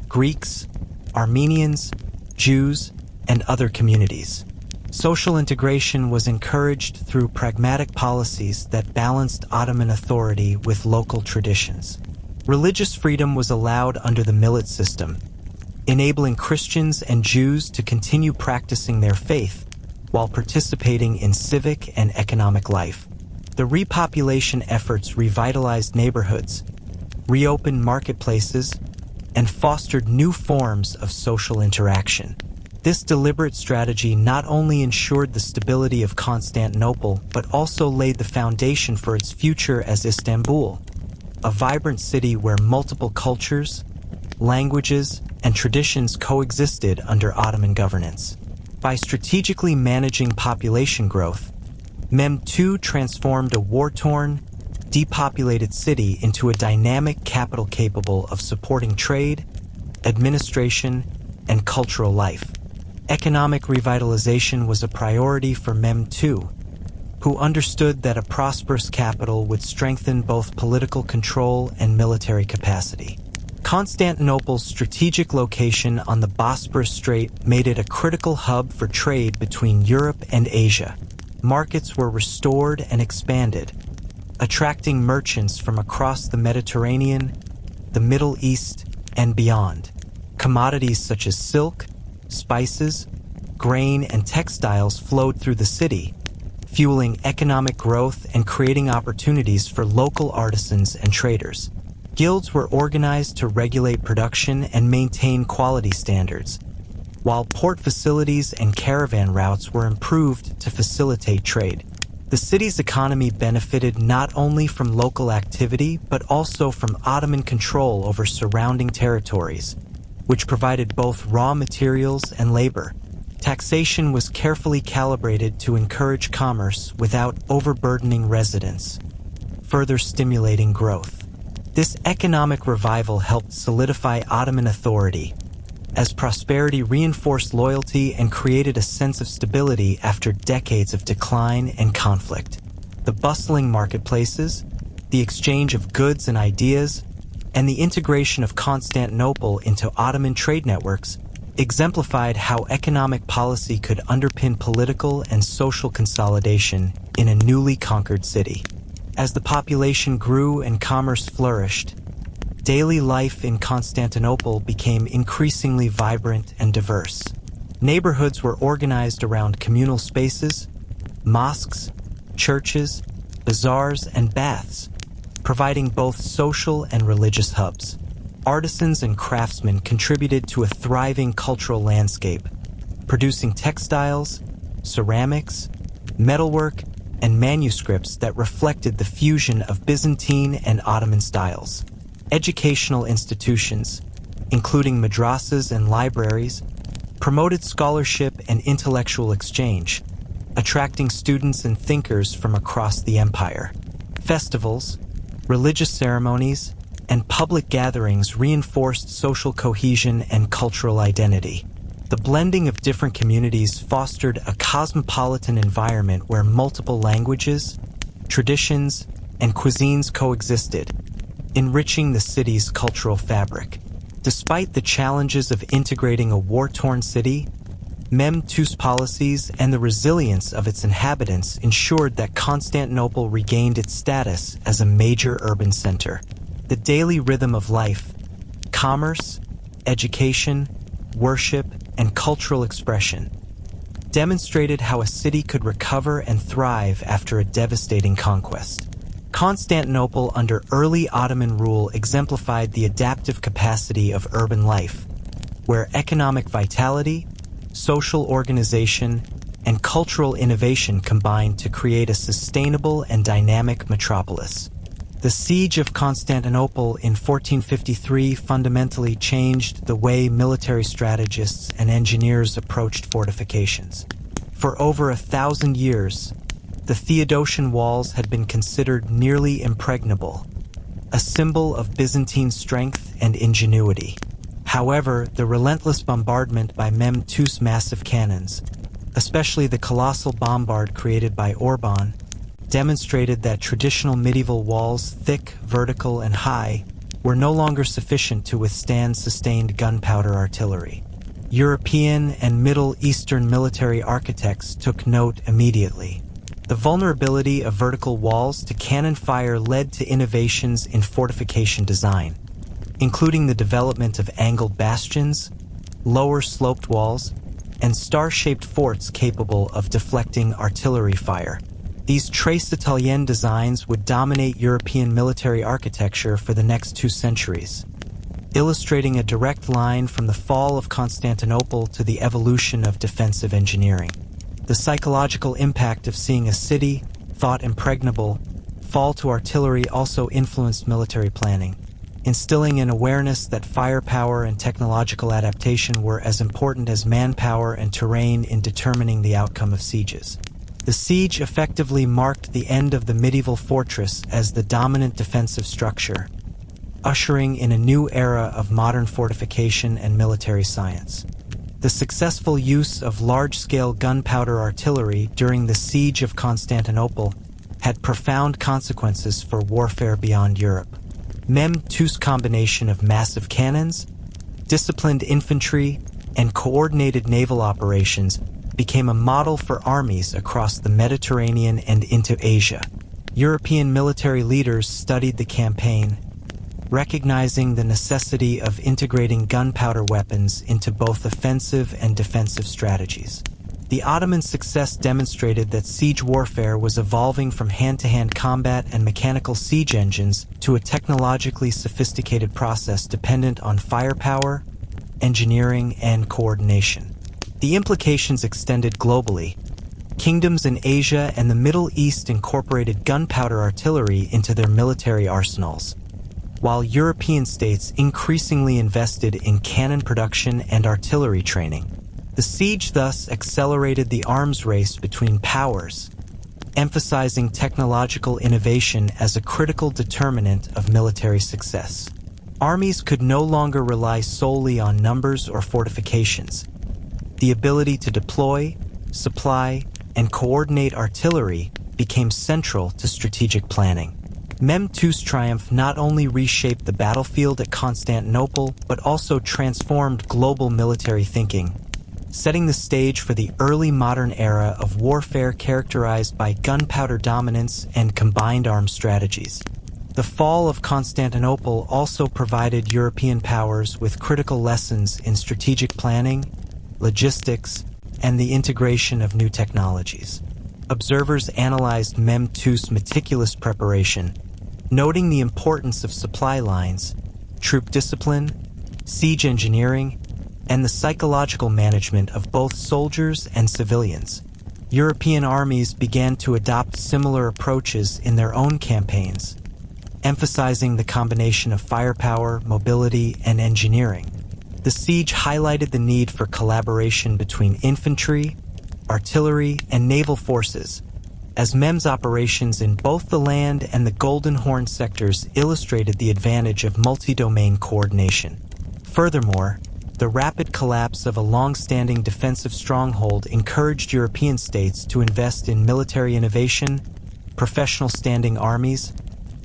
Greeks, Armenians, Jews, and other communities. Social integration was encouraged through pragmatic policies that balanced Ottoman authority with local traditions. Religious freedom was allowed under the millet system, enabling Christians and Jews to continue practicing their faith while participating in civic and economic life. The repopulation efforts revitalized neighborhoods, reopened marketplaces, and fostered new forms of social interaction. This deliberate strategy not only ensured the stability of Constantinople, but also laid the foundation for its future as Istanbul, a vibrant city where multiple cultures, languages, and traditions coexisted under Ottoman governance. By strategically managing population growth, Mehmed II transformed a war-torn, depopulated city into a dynamic capital capable of supporting trade, administration, and cultural life. Economic revitalization was a priority for Mehmed II, who understood that a prosperous capital would strengthen both political control and military capacity. Constantinople's strategic location on the Bosporus Strait made it a critical hub for trade between Europe and Asia. Markets were restored and expanded, attracting merchants from across the Mediterranean, the Middle East, and beyond. Commodities such as silk, spices, grain, and textiles flowed through the city, fueling economic growth and creating opportunities for local artisans and traders. Guilds were organized to regulate production and maintain quality standards, while port facilities and caravan routes were improved to facilitate trade. The city's economy benefited not only from local activity but also from Ottoman control over surrounding territories, which provided both raw materials and labor. Taxation was carefully calibrated to encourage commerce without overburdening residents, further stimulating growth. This economic revival helped solidify Ottoman authority, as prosperity reinforced loyalty and created a sense of stability after decades of decline and conflict. The bustling marketplaces, the exchange of goods and ideas, and the integration of Constantinople into Ottoman trade networks exemplified how economic policy could underpin political and social consolidation in a newly conquered city. As the population grew and commerce flourished, daily life in Constantinople became increasingly vibrant and diverse. Neighborhoods were organized around communal spaces, mosques, churches, bazaars, and baths, providing both social and religious hubs. Artisans and craftsmen contributed to a thriving cultural landscape, producing textiles, ceramics, metalwork, and manuscripts that reflected the fusion of Byzantine and Ottoman styles. Educational institutions, including madrasas and libraries, promoted scholarship and intellectual exchange, attracting students and thinkers from across the empire. Festivals, religious ceremonies, and public gatherings reinforced social cohesion and cultural identity. The blending of different communities fostered a cosmopolitan environment where multiple languages, traditions, and cuisines coexisted, enriching the city's cultural fabric. Despite the challenges of integrating a war-torn city, Mehmed II's policies and the resilience of its inhabitants ensured that Constantinople regained its status as a major urban center. The daily rhythm of life, commerce, education, worship, and cultural expression demonstrated how a city could recover and thrive after a devastating conquest. Constantinople under early Ottoman rule exemplified the adaptive capacity of urban life, where economic vitality, social organization, and cultural innovation combined to create a sustainable and dynamic metropolis. The siege of Constantinople in 1453 fundamentally changed the way military strategists and engineers approached fortifications. For over 1,000 years, the Theodosian Walls had been considered nearly impregnable, a symbol of Byzantine strength and ingenuity. However, the relentless bombardment by Mehmed II's massive cannons, especially the colossal bombard created by Orban, demonstrated that traditional medieval walls, thick, vertical, and high, were no longer sufficient to withstand sustained gunpowder artillery. European and Middle Eastern military architects took note immediately. The vulnerability of vertical walls to cannon fire led to innovations in fortification design, including the development of angled bastions, lower sloped walls, and star-shaped forts capable of deflecting artillery fire. These Tres Italienne designs would dominate European military architecture for the next 2 centuries, illustrating a direct line from the fall of Constantinople to the evolution of defensive engineering. The psychological impact of seeing a city, thought impregnable, fall to artillery also influenced military planning, instilling an awareness that firepower and technological adaptation were as important as manpower and terrain in determining the outcome of sieges. The siege effectively marked the end of the medieval fortress as the dominant defensive structure, ushering in a new era of modern fortification and military science. The successful use of large-scale gunpowder artillery during the siege of Constantinople had profound consequences for warfare beyond Europe. Mehmed II's combination of massive cannons, disciplined infantry, and coordinated naval operations became a model for armies across the Mediterranean and into Asia. European military leaders studied the campaign, recognizing the necessity of integrating gunpowder weapons into both offensive and defensive strategies. The Ottoman success demonstrated that siege warfare was evolving from hand-to-hand combat and mechanical siege engines to a technologically sophisticated process dependent on firepower, engineering, and coordination. The implications extended globally. Kingdoms in Asia and the Middle East incorporated gunpowder artillery into their military arsenals, while European states increasingly invested in cannon production and artillery training. The siege thus accelerated the arms race between powers, emphasizing technological innovation as a critical determinant of military success. Armies could no longer rely solely on numbers or fortifications. The ability to deploy, supply, and coordinate artillery became central to strategic planning. Mehmed II's triumph not only reshaped the battlefield at Constantinople, but also transformed global military thinking, setting the stage for the early modern era of warfare characterized by gunpowder dominance and combined arms strategies. The fall of Constantinople also provided European powers with critical lessons in strategic planning, logistics, and the integration of new technologies. Observers analyzed Mehmed II's meticulous preparation, noting the importance of supply lines, troop discipline, siege engineering, and the psychological management of both soldiers and civilians. European armies began to adopt similar approaches in their own campaigns, emphasizing the combination of firepower, mobility, and engineering. The siege highlighted the need for collaboration between infantry, artillery, and naval forces, as Mehmed's operations in both the land and the Golden Horn sectors illustrated the advantage of multi-domain coordination. Furthermore, the rapid collapse of a long-standing defensive stronghold encouraged European states to invest in military innovation, professional standing armies,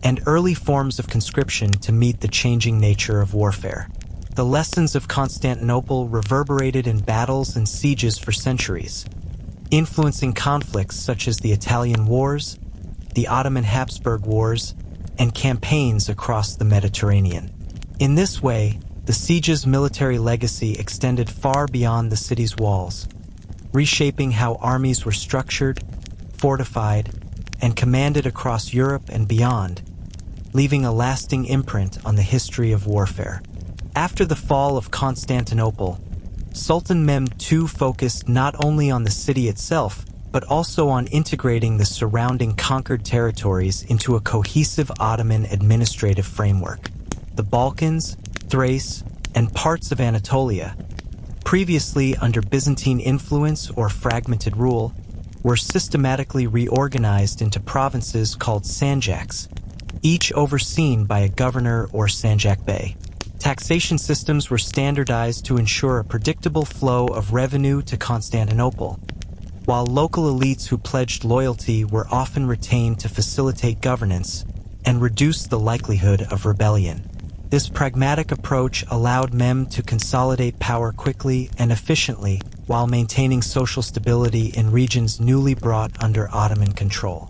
and early forms of conscription to meet the changing nature of warfare. The lessons of Constantinople reverberated in battles and sieges for centuries, influencing conflicts such as the Italian Wars, the Ottoman Habsburg Wars, and campaigns across the Mediterranean. In this way, the siege's military legacy extended far beyond the city's walls, reshaping how armies were structured, fortified, and commanded across Europe and beyond, leaving a lasting imprint on the history of warfare. After the fall of Constantinople, Sultan Mehmed II focused not only on the city itself, but also on integrating the surrounding conquered territories into a cohesive Ottoman administrative framework. The Balkans, Thrace, and parts of Anatolia, previously under Byzantine influence or fragmented rule, were systematically reorganized into provinces called sanjaks, each overseen by a governor or sanjak bey. Taxation systems were standardized to ensure a predictable flow of revenue to Constantinople, while local elites who pledged loyalty were often retained to facilitate governance and reduce the likelihood of rebellion. This pragmatic approach allowed Mehmed to consolidate power quickly and efficiently while maintaining social stability in regions newly brought under Ottoman control.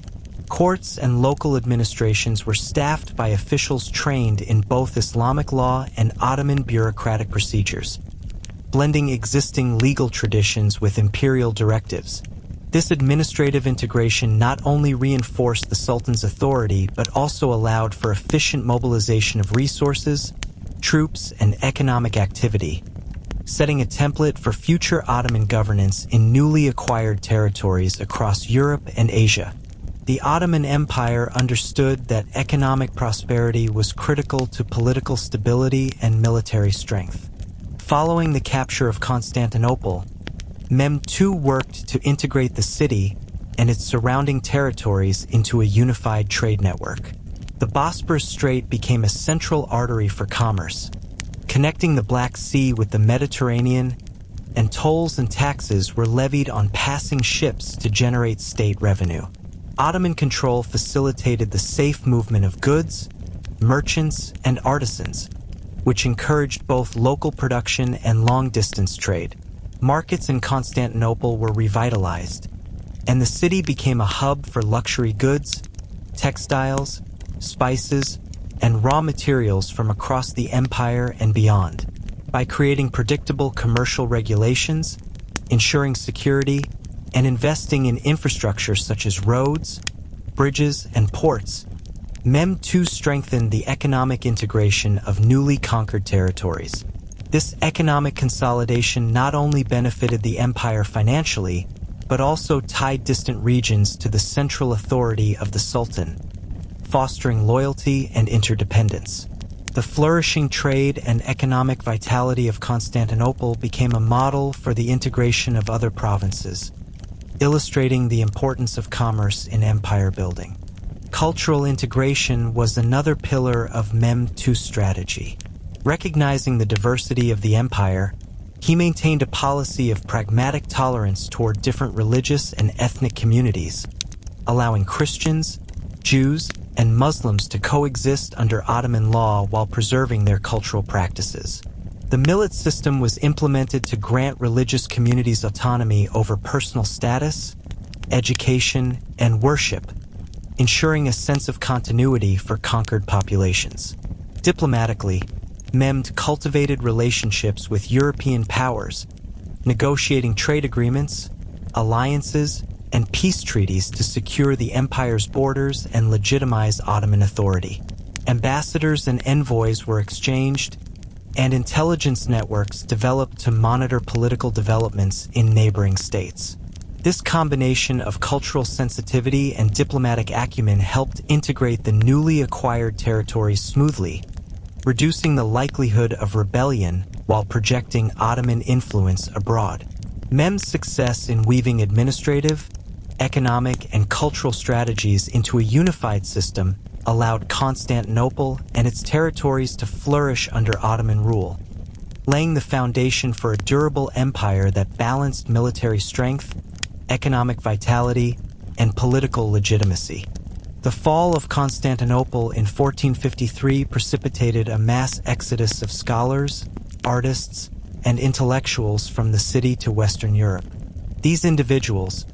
Courts and local administrations were staffed by officials trained in both Islamic law and Ottoman bureaucratic procedures, blending existing legal traditions with imperial directives. This administrative integration not only reinforced the Sultan's authority but also allowed for efficient mobilization of resources, troops, and economic activity, setting a template for future Ottoman governance in newly acquired territories across Europe and Asia. The Ottoman Empire understood that economic prosperity was critical to political stability and military strength. Following the capture of Constantinople, Mehmed II worked to integrate the city and its surrounding territories into a unified trade network. The Bosporus Strait became a central artery for commerce, connecting the Black Sea with the Mediterranean, and tolls and taxes were levied on passing ships to generate state revenue. Ottoman control facilitated the safe movement of goods, merchants, and artisans, which encouraged both local production and long-distance trade. Markets in Constantinople were revitalized, and the city became a hub for luxury goods, textiles, spices, and raw materials from across the empire and beyond. By creating predictable commercial regulations, ensuring security, and investing in infrastructure such as roads, bridges, and ports, Mehmed II strengthened the economic integration of newly conquered territories. This economic consolidation not only benefited the empire financially, but also tied distant regions to the central authority of the Sultan, fostering loyalty and interdependence. The flourishing trade and economic vitality of Constantinople became a model for the integration of other provinces, illustrating the importance of commerce in empire building. Cultural integration was another pillar of Mehmed II's strategy. Recognizing the diversity of the empire, he maintained a policy of pragmatic tolerance toward different religious and ethnic communities, allowing Christians, Jews, and Muslims to coexist under Ottoman law while preserving their cultural practices. The millet system was implemented to grant religious communities autonomy over personal status, education, and worship, ensuring a sense of continuity for conquered populations. Diplomatically, Mehmed cultivated relationships with European powers, negotiating trade agreements, alliances, and peace treaties to secure the empire's borders and legitimize Ottoman authority. Ambassadors and envoys were exchanged, and intelligence networks developed to monitor political developments in neighboring states. This combination of cultural sensitivity and diplomatic acumen helped integrate the newly acquired territories smoothly, reducing the likelihood of rebellion while projecting Ottoman influence abroad. Mehmed's success in weaving administrative, economic, and cultural strategies into a unified system allowed Constantinople and its territories to flourish under Ottoman rule, laying the foundation for a durable empire that balanced military strength, economic vitality, and political legitimacy. The fall of Constantinople in 1453 precipitated a mass exodus of scholars, artists, and intellectuals from the city to Western Europe. These individuals,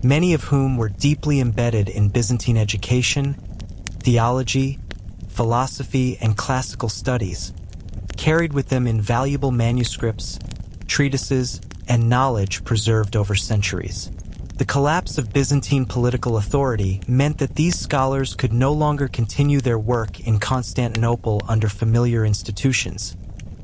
many of whom were deeply embedded in Byzantine education, theology, philosophy, and classical studies, carried with them invaluable manuscripts, treatises, and knowledge preserved over centuries. The collapse of Byzantine political authority meant that these scholars could no longer continue their work in Constantinople under familiar institutions,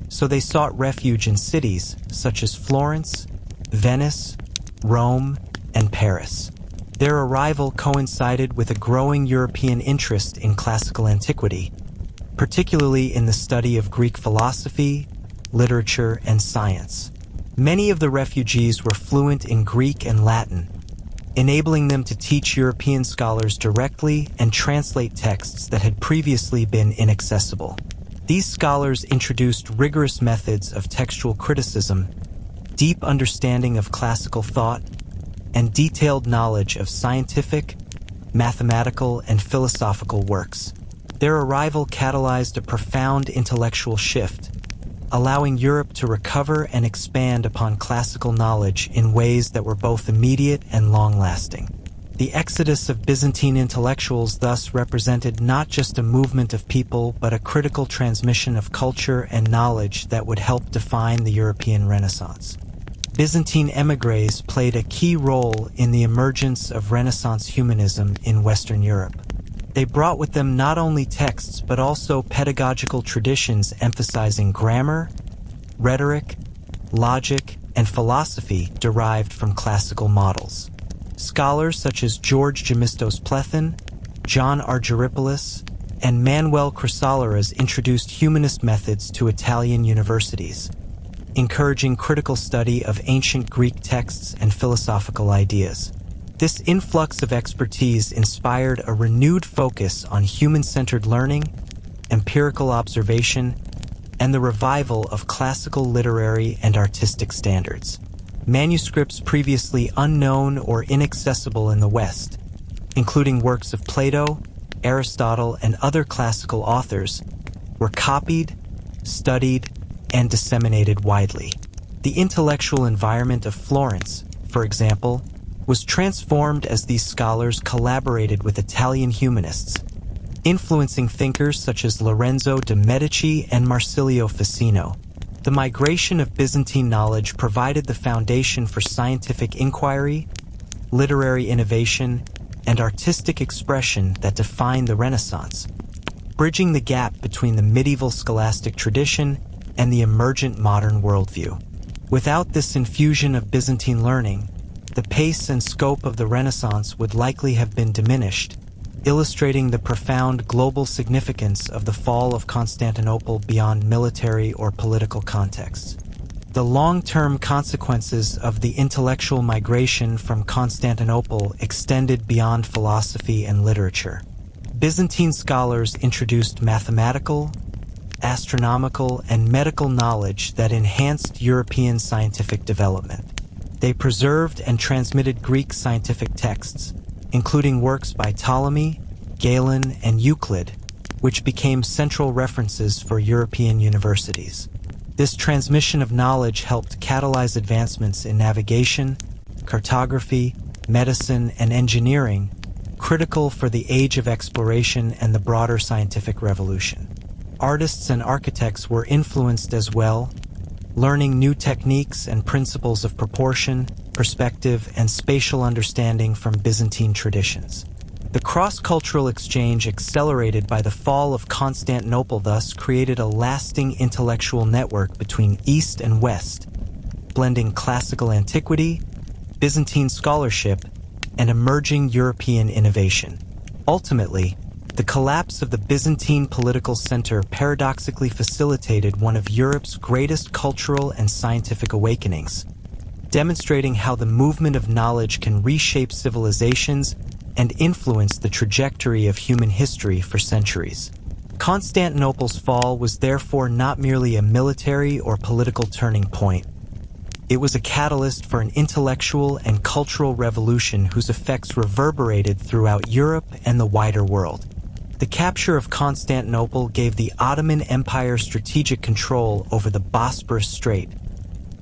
so they sought refuge in cities such as Florence, Venice, Rome, and Paris. Their arrival coincided with a growing European interest in classical antiquity, particularly in the study of Greek philosophy, literature, and science. Many of the refugees were fluent in Greek and Latin, enabling them to teach European scholars directly and translate texts that had previously been inaccessible. These scholars introduced rigorous methods of textual criticism, deep understanding of classical thought, and detailed knowledge of scientific, mathematical, and philosophical works. Their arrival catalyzed a profound intellectual shift, allowing Europe to recover and expand upon classical knowledge in ways that were both immediate and long-lasting. The exodus of Byzantine intellectuals thus represented not just a movement of people, but a critical transmission of culture and knowledge that would help define the European Renaissance. Byzantine émigrés played a key role in the emergence of Renaissance humanism in Western Europe. They brought with them not only texts but also pedagogical traditions emphasizing grammar, rhetoric, logic, and philosophy derived from classical models. Scholars such as George Gemistos Plethyn, John Argyropoulos, and Manuel Chrysoloras introduced humanist methods to Italian universities, encouraging critical study of ancient Greek texts and philosophical ideas. This influx of expertise inspired a renewed focus on human-centered learning, empirical observation, and the revival of classical literary and artistic standards. Manuscripts previously unknown or inaccessible in the West, including works of Plato, Aristotle, and other classical authors, were copied, studied, and disseminated widely. The intellectual environment of Florence, for example, was transformed as these scholars collaborated with Italian humanists, influencing thinkers such as Lorenzo de' Medici and Marsilio Ficino. The migration of Byzantine knowledge provided the foundation for scientific inquiry, literary innovation, and artistic expression that defined the Renaissance, bridging the gap between the medieval scholastic tradition and the emergent modern worldview. Without this infusion of Byzantine learning, the pace and scope of the Renaissance would likely have been diminished, illustrating the profound global significance of the fall of Constantinople beyond military or political contexts. The long-term consequences of the intellectual migration from Constantinople extended beyond philosophy and literature. Byzantine scholars introduced mathematical, astronomical, and medical knowledge that enhanced European scientific development. They preserved and transmitted Greek scientific texts, including works by Ptolemy, Galen, and Euclid, which became central references for European universities. This transmission of knowledge helped catalyze advancements in navigation, cartography, medicine, and engineering, critical for the age of exploration and the broader scientific revolution. Artists and architects were influenced as well, learning new techniques and principles of proportion, perspective, and spatial understanding from Byzantine traditions. The cross-cultural exchange accelerated by the fall of Constantinople thus created a lasting intellectual network between East and West, blending classical antiquity, Byzantine scholarship, and emerging European innovation. Ultimately, the collapse of the Byzantine political center paradoxically facilitated one of Europe's greatest cultural and scientific awakenings, demonstrating how the movement of knowledge can reshape civilizations and influence the trajectory of human history for centuries. Constantinople's fall was therefore not merely a military or political turning point. It was a catalyst for an intellectual and cultural revolution whose effects reverberated throughout Europe and the wider world. The capture of Constantinople gave the Ottoman Empire strategic control over the Bosporus Strait,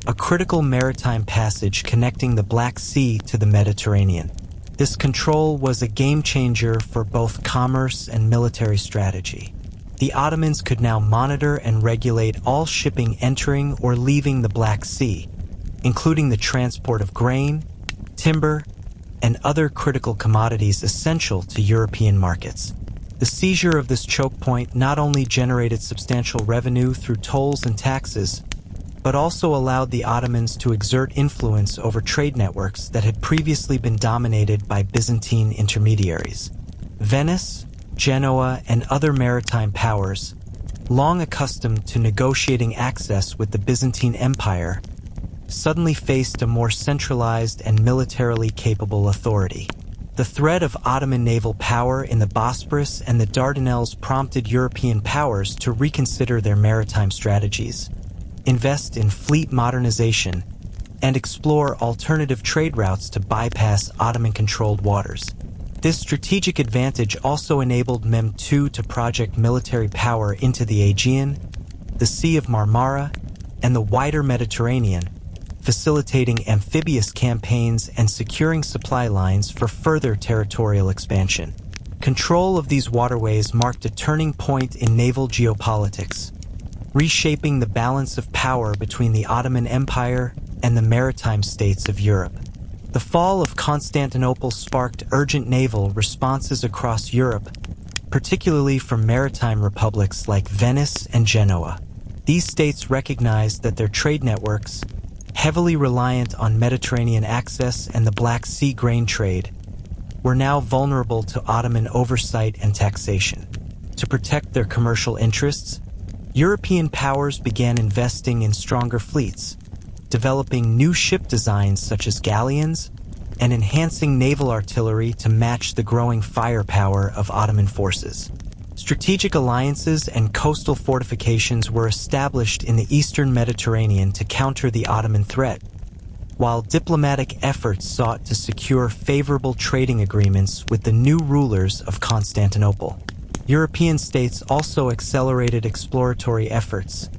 a critical maritime passage connecting the Black Sea to the Mediterranean. This control was a game-changer for both commerce and military strategy. The Ottomans could now monitor and regulate all shipping entering or leaving the Black Sea, including the transport of grain, timber, and other critical commodities essential to European markets. The seizure of this choke point not only generated substantial revenue through tolls and taxes, but also allowed the Ottomans to exert influence over trade networks that had previously been dominated by Byzantine intermediaries. Venice, Genoa, and other maritime powers, long accustomed to negotiating access with the Byzantine Empire, suddenly faced a more centralized and militarily capable authority. The threat of Ottoman naval power in the Bosporus and the Dardanelles prompted European powers to reconsider their maritime strategies, invest in fleet modernization, and explore alternative trade routes to bypass Ottoman-controlled waters. This strategic advantage also enabled Mehmed II to project military power into the Aegean, the Sea of Marmara, and the wider Mediterranean, facilitating amphibious campaigns and securing supply lines for further territorial expansion. Control of these waterways marked a turning point in naval geopolitics, reshaping the balance of power between the Ottoman Empire and the maritime states of Europe. The fall of Constantinople sparked urgent naval responses across Europe, particularly from maritime republics like Venice and Genoa. These states recognized that their trade networks, heavily reliant on Mediterranean access and the Black Sea grain trade, were now vulnerable to Ottoman oversight and taxation. To protect their commercial interests, European powers began investing in stronger fleets, developing new ship designs such as galleons, and enhancing naval artillery to match the growing firepower of Ottoman forces. Strategic alliances and coastal fortifications were established in the eastern Mediterranean to counter the Ottoman threat, while diplomatic efforts sought to secure favorable trading agreements with the new rulers of Constantinople. European states also accelerated exploratory efforts,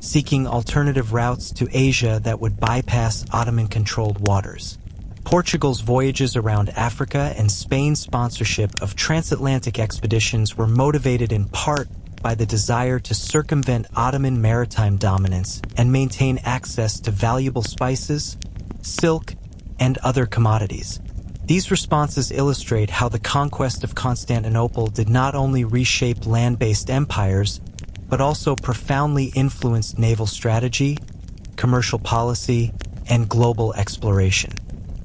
seeking alternative routes to Asia that would bypass Ottoman-controlled waters. Portugal's voyages around Africa and Spain's sponsorship of transatlantic expeditions were motivated in part by the desire to circumvent Ottoman maritime dominance and maintain access to valuable spices, silk, and other commodities. These responses illustrate how the conquest of Constantinople did not only reshape land-based empires, but also profoundly influenced naval strategy, commercial policy, and global exploration.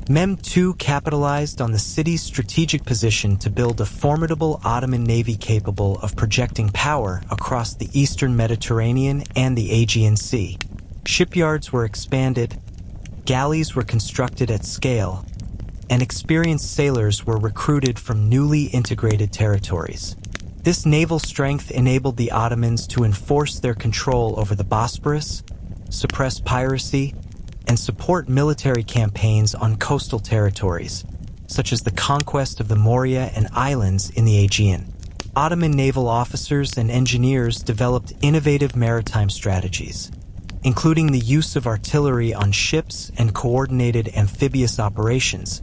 Mehmed II capitalized on the city's strategic position to build a formidable Ottoman navy capable of projecting power across the eastern Mediterranean and the Aegean Sea. Shipyards were expanded, galleys were constructed at scale, and experienced sailors were recruited from newly integrated territories. This naval strength enabled the Ottomans to enforce their control over the Bosporus, suppress piracy, and support military campaigns on coastal territories, such as the conquest of the Morea and islands in the Aegean. Ottoman naval officers and engineers developed innovative maritime strategies, including the use of artillery on ships and coordinated amphibious operations,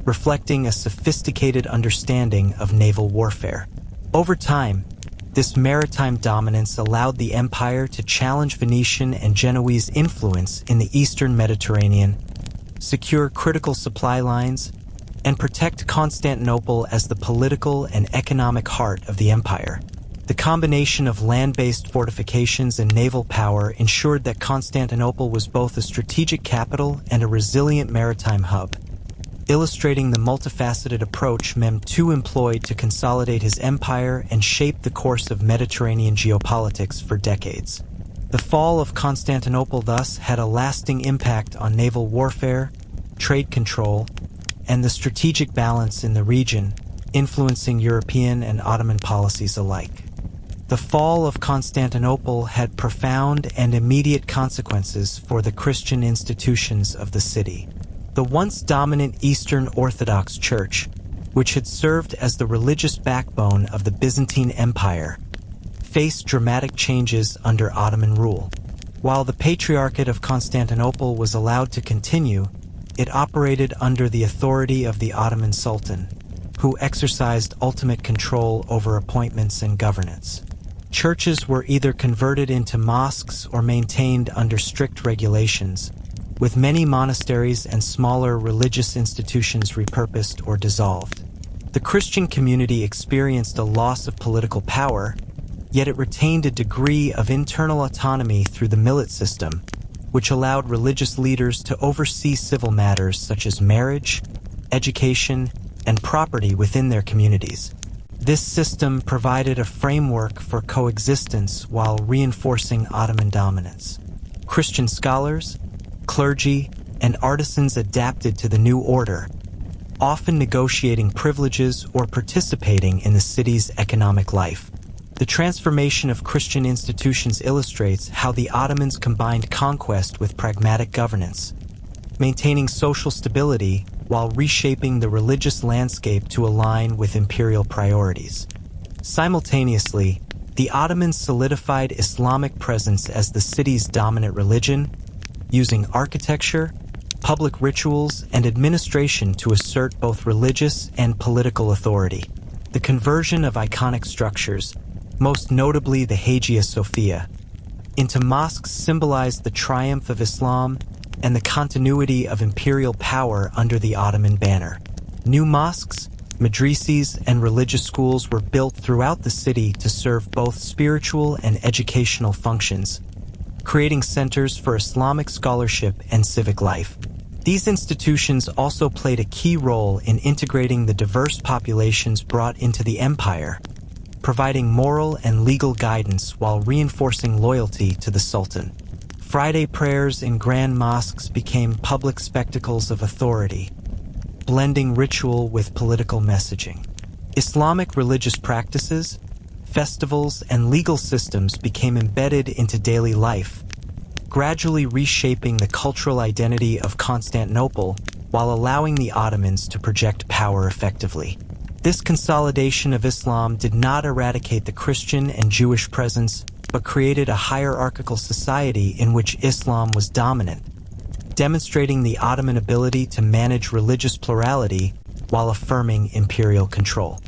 reflecting a sophisticated understanding of naval warfare. Over time, this maritime dominance allowed the empire to challenge Venetian and Genoese influence in the eastern Mediterranean, secure critical supply lines, and protect Constantinople as the political and economic heart of the empire. The combination of land-based fortifications and naval power ensured that Constantinople was both a strategic capital and a resilient maritime hub, illustrating the multifaceted approach Mehmed II employed to consolidate his empire and shape the course of Mediterranean geopolitics for decades. The fall of Constantinople thus had a lasting impact on naval warfare, trade control, and the strategic balance in the region, influencing European and Ottoman policies alike. The fall of Constantinople had profound and immediate consequences for the Christian institutions of the city. The once dominant Eastern Orthodox Church, which had served as the religious backbone of the Byzantine Empire, faced dramatic changes under Ottoman rule. While the Patriarchate of Constantinople was allowed to continue, it operated under the authority of the Ottoman Sultan, who exercised ultimate control over appointments and governance. Churches were either converted into mosques or maintained under strict regulations, with many monasteries and smaller religious institutions repurposed or dissolved. The Christian community experienced a loss of political power, yet it retained a degree of internal autonomy through the millet system, which allowed religious leaders to oversee civil matters such as marriage, education, and property within their communities. This system provided a framework for coexistence while reinforcing Ottoman dominance. Christian scholars, clergy, and artisans adapted to the new order, often negotiating privileges or participating in the city's economic life. The transformation of Christian institutions illustrates how the Ottomans combined conquest with pragmatic governance, maintaining social stability while reshaping the religious landscape to align with imperial priorities. Simultaneously, the Ottomans solidified Islamic presence as the city's dominant religion, using architecture, public rituals, and administration to assert both religious and political authority. The conversion of iconic structures, most notably the Hagia Sophia, into mosques symbolized the triumph of Islam and the continuity of imperial power under the Ottoman banner. New mosques, madrases, and religious schools were built throughout the city to serve both spiritual and educational functions, creating centers for Islamic scholarship and civic life. These institutions also played a key role in integrating the diverse populations brought into the empire, providing moral and legal guidance while reinforcing loyalty to the Sultan. Friday prayers in grand mosques became public spectacles of authority, blending ritual with political messaging. Islamic religious practices, festivals, and legal systems became embedded into daily life, gradually reshaping the cultural identity of Constantinople while allowing the Ottomans to project power effectively. This consolidation of Islam did not eradicate the Christian and Jewish presence, but created a hierarchical society in which Islam was dominant, demonstrating the Ottoman ability to manage religious plurality while affirming imperial control.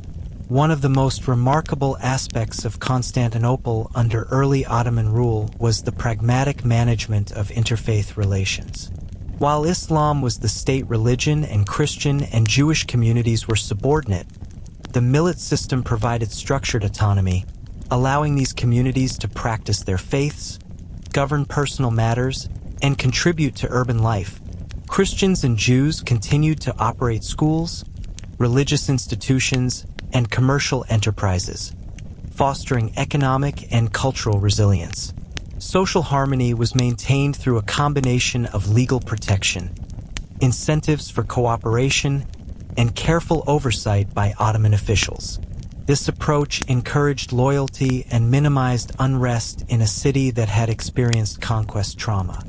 One of the most remarkable aspects of Constantinople under early Ottoman rule was the pragmatic management of interfaith relations. While Islam was the state religion and Christian and Jewish communities were subordinate, the millet system provided structured autonomy, allowing these communities to practice their faiths, govern personal matters, and contribute to urban life. Christians and Jews continued to operate schools, religious institutions, and commercial enterprises, fostering economic and cultural resilience. Social harmony was maintained through a combination of legal protection, incentives for cooperation, and careful oversight by Ottoman officials. This approach encouraged loyalty and minimized unrest in a city that had experienced conquest trauma.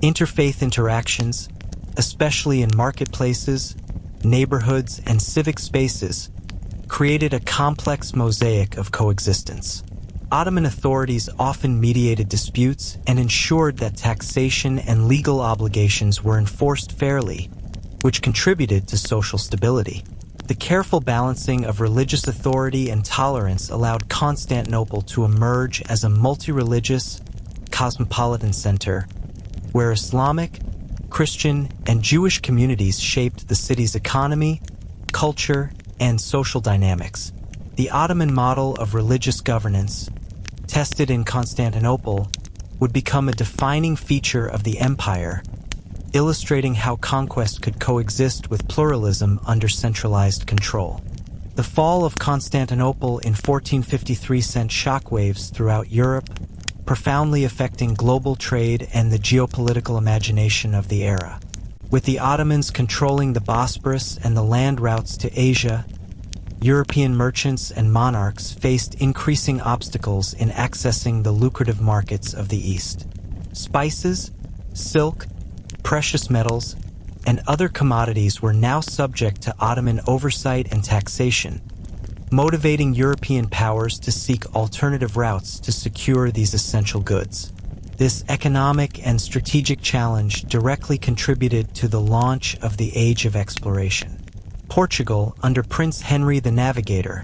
Interfaith interactions, especially in marketplaces, neighborhoods, and civic spaces, created a complex mosaic of coexistence. Ottoman authorities often mediated disputes and ensured that taxation and legal obligations were enforced fairly, which contributed to social stability. The careful balancing of religious authority and tolerance allowed Constantinople to emerge as a multi-religious, cosmopolitan center, where Islamic, Christian, and Jewish communities shaped the city's economy, culture, and social dynamics. The Ottoman model of religious governance, tested in Constantinople, would become a defining feature of the empire, illustrating how conquest could coexist with pluralism under centralized control. The fall of Constantinople in 1453 sent shockwaves throughout Europe, profoundly affecting global trade and the geopolitical imagination of the era. With the Ottomans controlling the Bosporus and the land routes to Asia, European merchants and monarchs faced increasing obstacles in accessing the lucrative markets of the East. Spices, silk, precious metals, and other commodities were now subject to Ottoman oversight and taxation, motivating European powers to seek alternative routes to secure these essential goods. This economic and strategic challenge directly contributed to the launch of the Age of Exploration. Portugal, under Prince Henry the Navigator,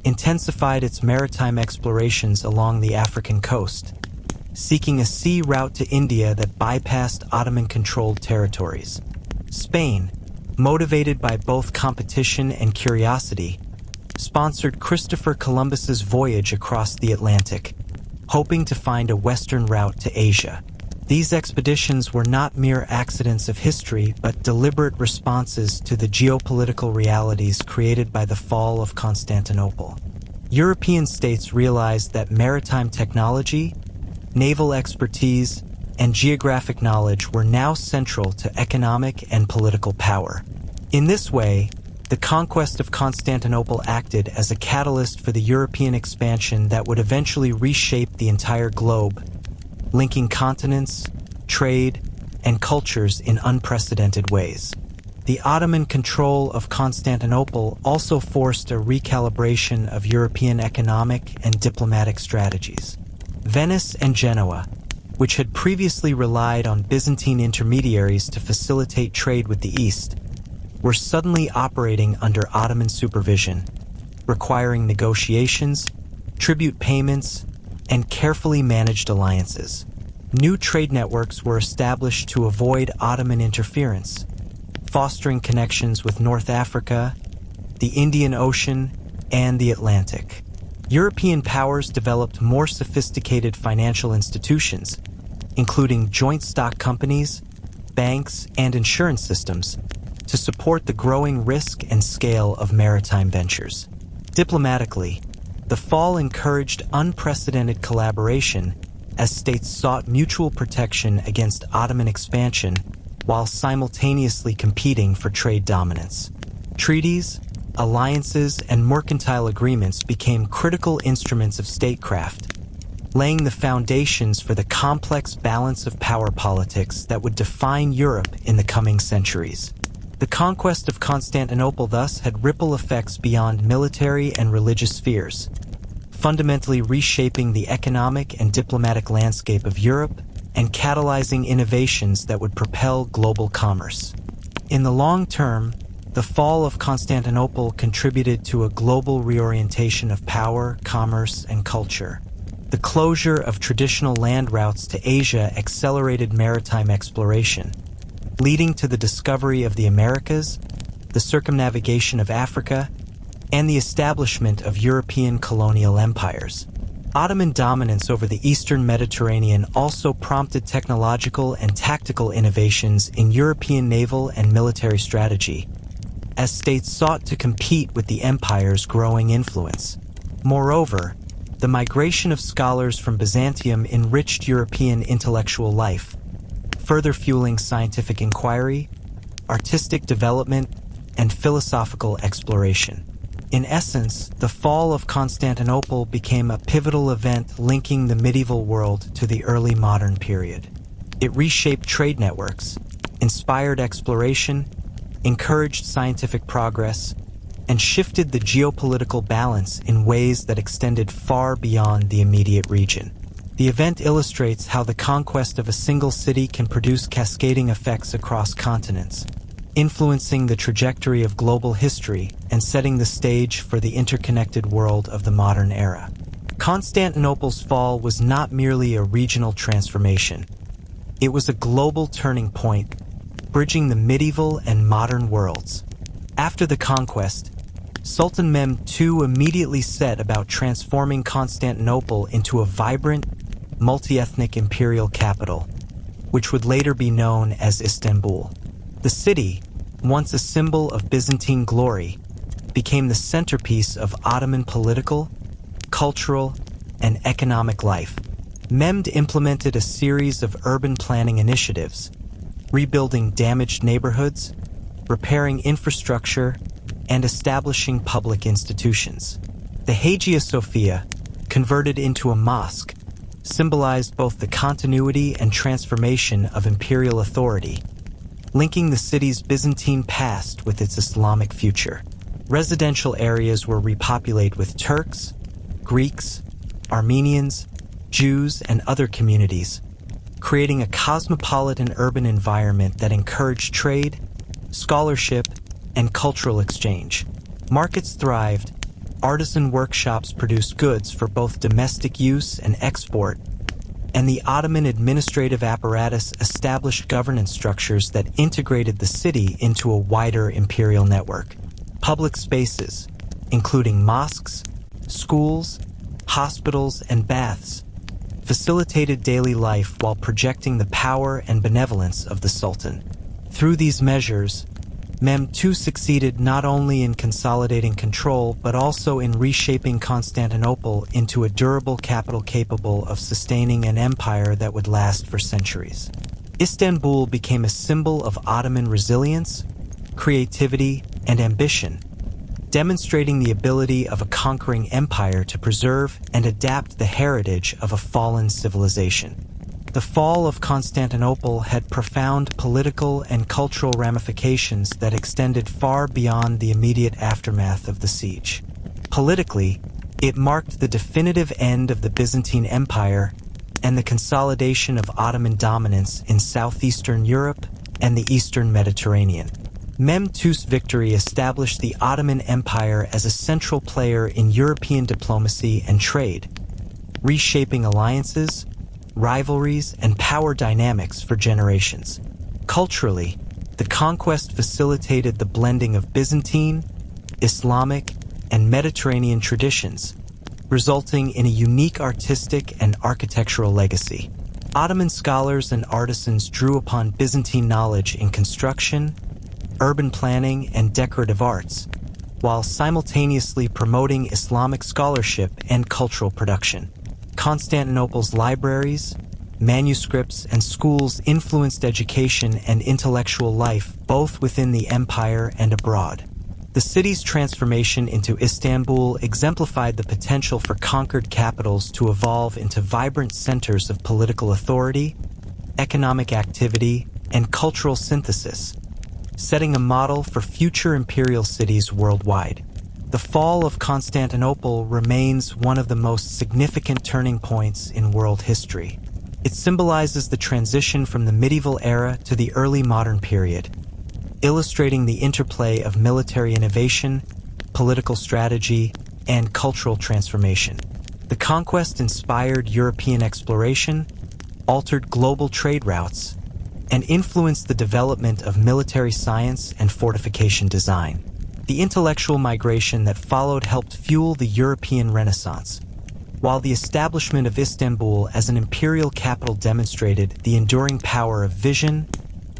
intensified its maritime explorations along the African coast, seeking a sea route to India that bypassed Ottoman-controlled territories. Spain, motivated by both competition and curiosity, sponsored Christopher Columbus's voyage across the Atlantic, hoping to find a western route to Asia. These expeditions were not mere accidents of history, but deliberate responses to the geopolitical realities created by the fall of Constantinople. European states realized that maritime technology, naval expertise, and geographic knowledge were now central to economic and political power. In this way, the conquest of Constantinople acted as a catalyst for the European expansion that would eventually reshape the entire globe, linking continents, trade, and cultures in unprecedented ways. The Ottoman control of Constantinople also forced a recalibration of European economic and diplomatic strategies. Venice and Genoa, which had previously relied on Byzantine intermediaries to facilitate trade with the East, were suddenly operating under Ottoman supervision, requiring negotiations, tribute payments, and carefully managed alliances. New trade networks were established to avoid Ottoman interference, fostering connections with North Africa, the Indian Ocean, and the Atlantic. European powers developed more sophisticated financial institutions, including joint stock companies, banks, and insurance systems, to support the growing risk and scale of maritime ventures. Diplomatically, the fall encouraged unprecedented collaboration as states sought mutual protection against Ottoman expansion while simultaneously competing for trade dominance. Treaties, alliances, and mercantile agreements became critical instruments of statecraft, laying the foundations for the complex balance of power politics that would define Europe in the coming centuries. The conquest of Constantinople thus had ripple effects beyond military and religious spheres, fundamentally reshaping the economic and diplomatic landscape of Europe and catalyzing innovations that would propel global commerce. In the long term, the fall of Constantinople contributed to a global reorientation of power, commerce, and culture. The closure of traditional land routes to Asia accelerated maritime exploration, leading to the discovery of the Americas, the circumnavigation of Africa, and the establishment of European colonial empires. Ottoman dominance over the Eastern Mediterranean also prompted technological and tactical innovations in European naval and military strategy, as states sought to compete with the empire's growing influence. Moreover, the migration of scholars from Byzantium enriched European intellectual life, further fueling scientific inquiry, artistic development, and philosophical exploration. In essence, the fall of Constantinople became a pivotal event linking the medieval world to the early modern period. It reshaped trade networks, inspired exploration, encouraged scientific progress, and shifted the geopolitical balance in ways that extended far beyond the immediate region. The event illustrates how the conquest of a single city can produce cascading effects across continents, influencing the trajectory of global history and setting the stage for the interconnected world of the modern era. Constantinople's fall was not merely a regional transformation. It was a global turning point, bridging the medieval and modern worlds. After the conquest, Sultan Mehmed II immediately set about transforming Constantinople into a vibrant, multi-ethnic imperial capital, which would later be known as Istanbul. The city, once a symbol of Byzantine glory, became the centerpiece of Ottoman political, cultural, and economic life. Mehmed implemented a series of urban planning initiatives, rebuilding damaged neighborhoods, repairing infrastructure, and establishing public institutions. The Hagia Sophia, converted into a mosque, symbolized both the continuity and transformation of imperial authority, linking the city's Byzantine past with its Islamic future. Residential areas were repopulated with Turks, Greeks, Armenians, Jews, and other communities, creating a cosmopolitan urban environment that encouraged trade, scholarship, and cultural exchange. Markets thrived, artisan workshops produced goods for both domestic use and export, and the Ottoman administrative apparatus established governance structures that integrated the city into a wider imperial network. Public spaces, including mosques, schools, hospitals, and baths, facilitated daily life while projecting the power and benevolence of the Sultan. Through these measures, Mehmed II succeeded not only in consolidating control but also in reshaping Constantinople into a durable capital capable of sustaining an empire that would last for centuries. Istanbul became a symbol of Ottoman resilience, creativity, and ambition, demonstrating the ability of a conquering empire to preserve and adapt the heritage of a fallen civilization. The fall of Constantinople had profound political and cultural ramifications that extended far beyond the immediate aftermath of the siege. Politically, it marked the definitive end of the Byzantine Empire and the consolidation of Ottoman dominance in southeastern Europe and the eastern Mediterranean. Mehmed II's victory established the Ottoman Empire as a central player in European diplomacy and trade, reshaping alliances, rivalries, and power dynamics for generations. Culturally, the conquest facilitated the blending of Byzantine, Islamic, and Mediterranean traditions, resulting in a unique artistic and architectural legacy. Ottoman scholars and artisans drew upon Byzantine knowledge in construction, urban planning, and decorative arts, while simultaneously promoting Islamic scholarship and cultural production. Constantinople's libraries, manuscripts, and schools influenced education and intellectual life both within the empire and abroad. The city's transformation into Istanbul exemplified the potential for conquered capitals to evolve into vibrant centers of political authority, economic activity, and cultural synthesis, setting a model for future imperial cities worldwide. The fall of Constantinople remains one of the most significant turning points in world history. It symbolizes the transition from the medieval era to the early modern period, illustrating the interplay of military innovation, political strategy, and cultural transformation. The conquest inspired European exploration, altered global trade routes, and influenced the development of military science and fortification design. The intellectual migration that followed helped fuel the European Renaissance, while the establishment of Istanbul as an imperial capital demonstrated the enduring power of vision,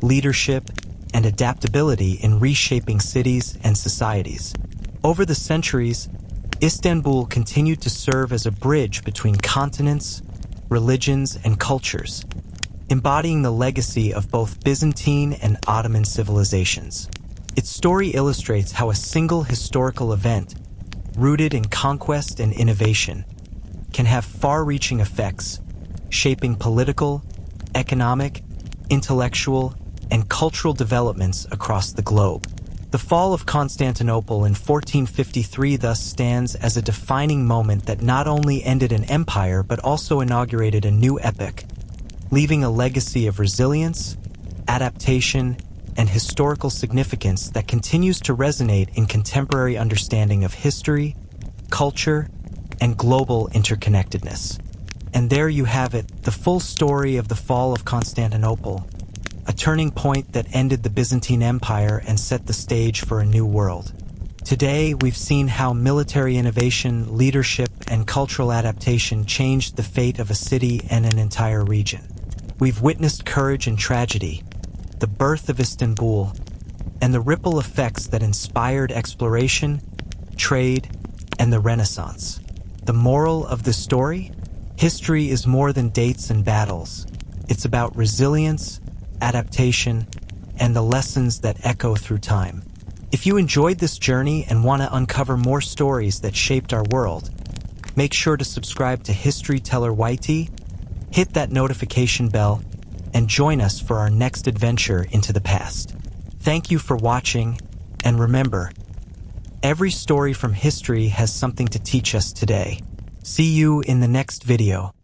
leadership, and adaptability in reshaping cities and societies. Over the centuries, Istanbul continued to serve as a bridge between continents, religions, and cultures, embodying the legacy of both Byzantine and Ottoman civilizations. Its story illustrates how a single historical event, rooted in conquest and innovation, can have far-reaching effects, shaping political, economic, intellectual, and cultural developments across the globe. The fall of Constantinople in 1453 thus stands as a defining moment that not only ended an empire but also inaugurated a new epoch, leaving a legacy of resilience, adaptation, and historical significance that continues to resonate in contemporary understanding of history, culture, and global interconnectedness. And there you have it, the full story of the fall of Constantinople, a turning point that ended the Byzantine Empire and set the stage for a new world. Today, we've seen how military innovation, leadership, and cultural adaptation changed the fate of a city and an entire region. We've witnessed courage and tragedy, the birth of Istanbul, and the ripple effects that inspired exploration, trade, and the Renaissance. The moral of the story? History is more than dates and battles. It's about resilience, adaptation, and the lessons that echo through time. If you enjoyed this journey and want to uncover more stories that shaped our world, make sure to subscribe to History Teller YT, hit that notification bell, and join us for our next adventure into the past. Thank you for watching, and remember, every story from history has something to teach us today. See you in the next video.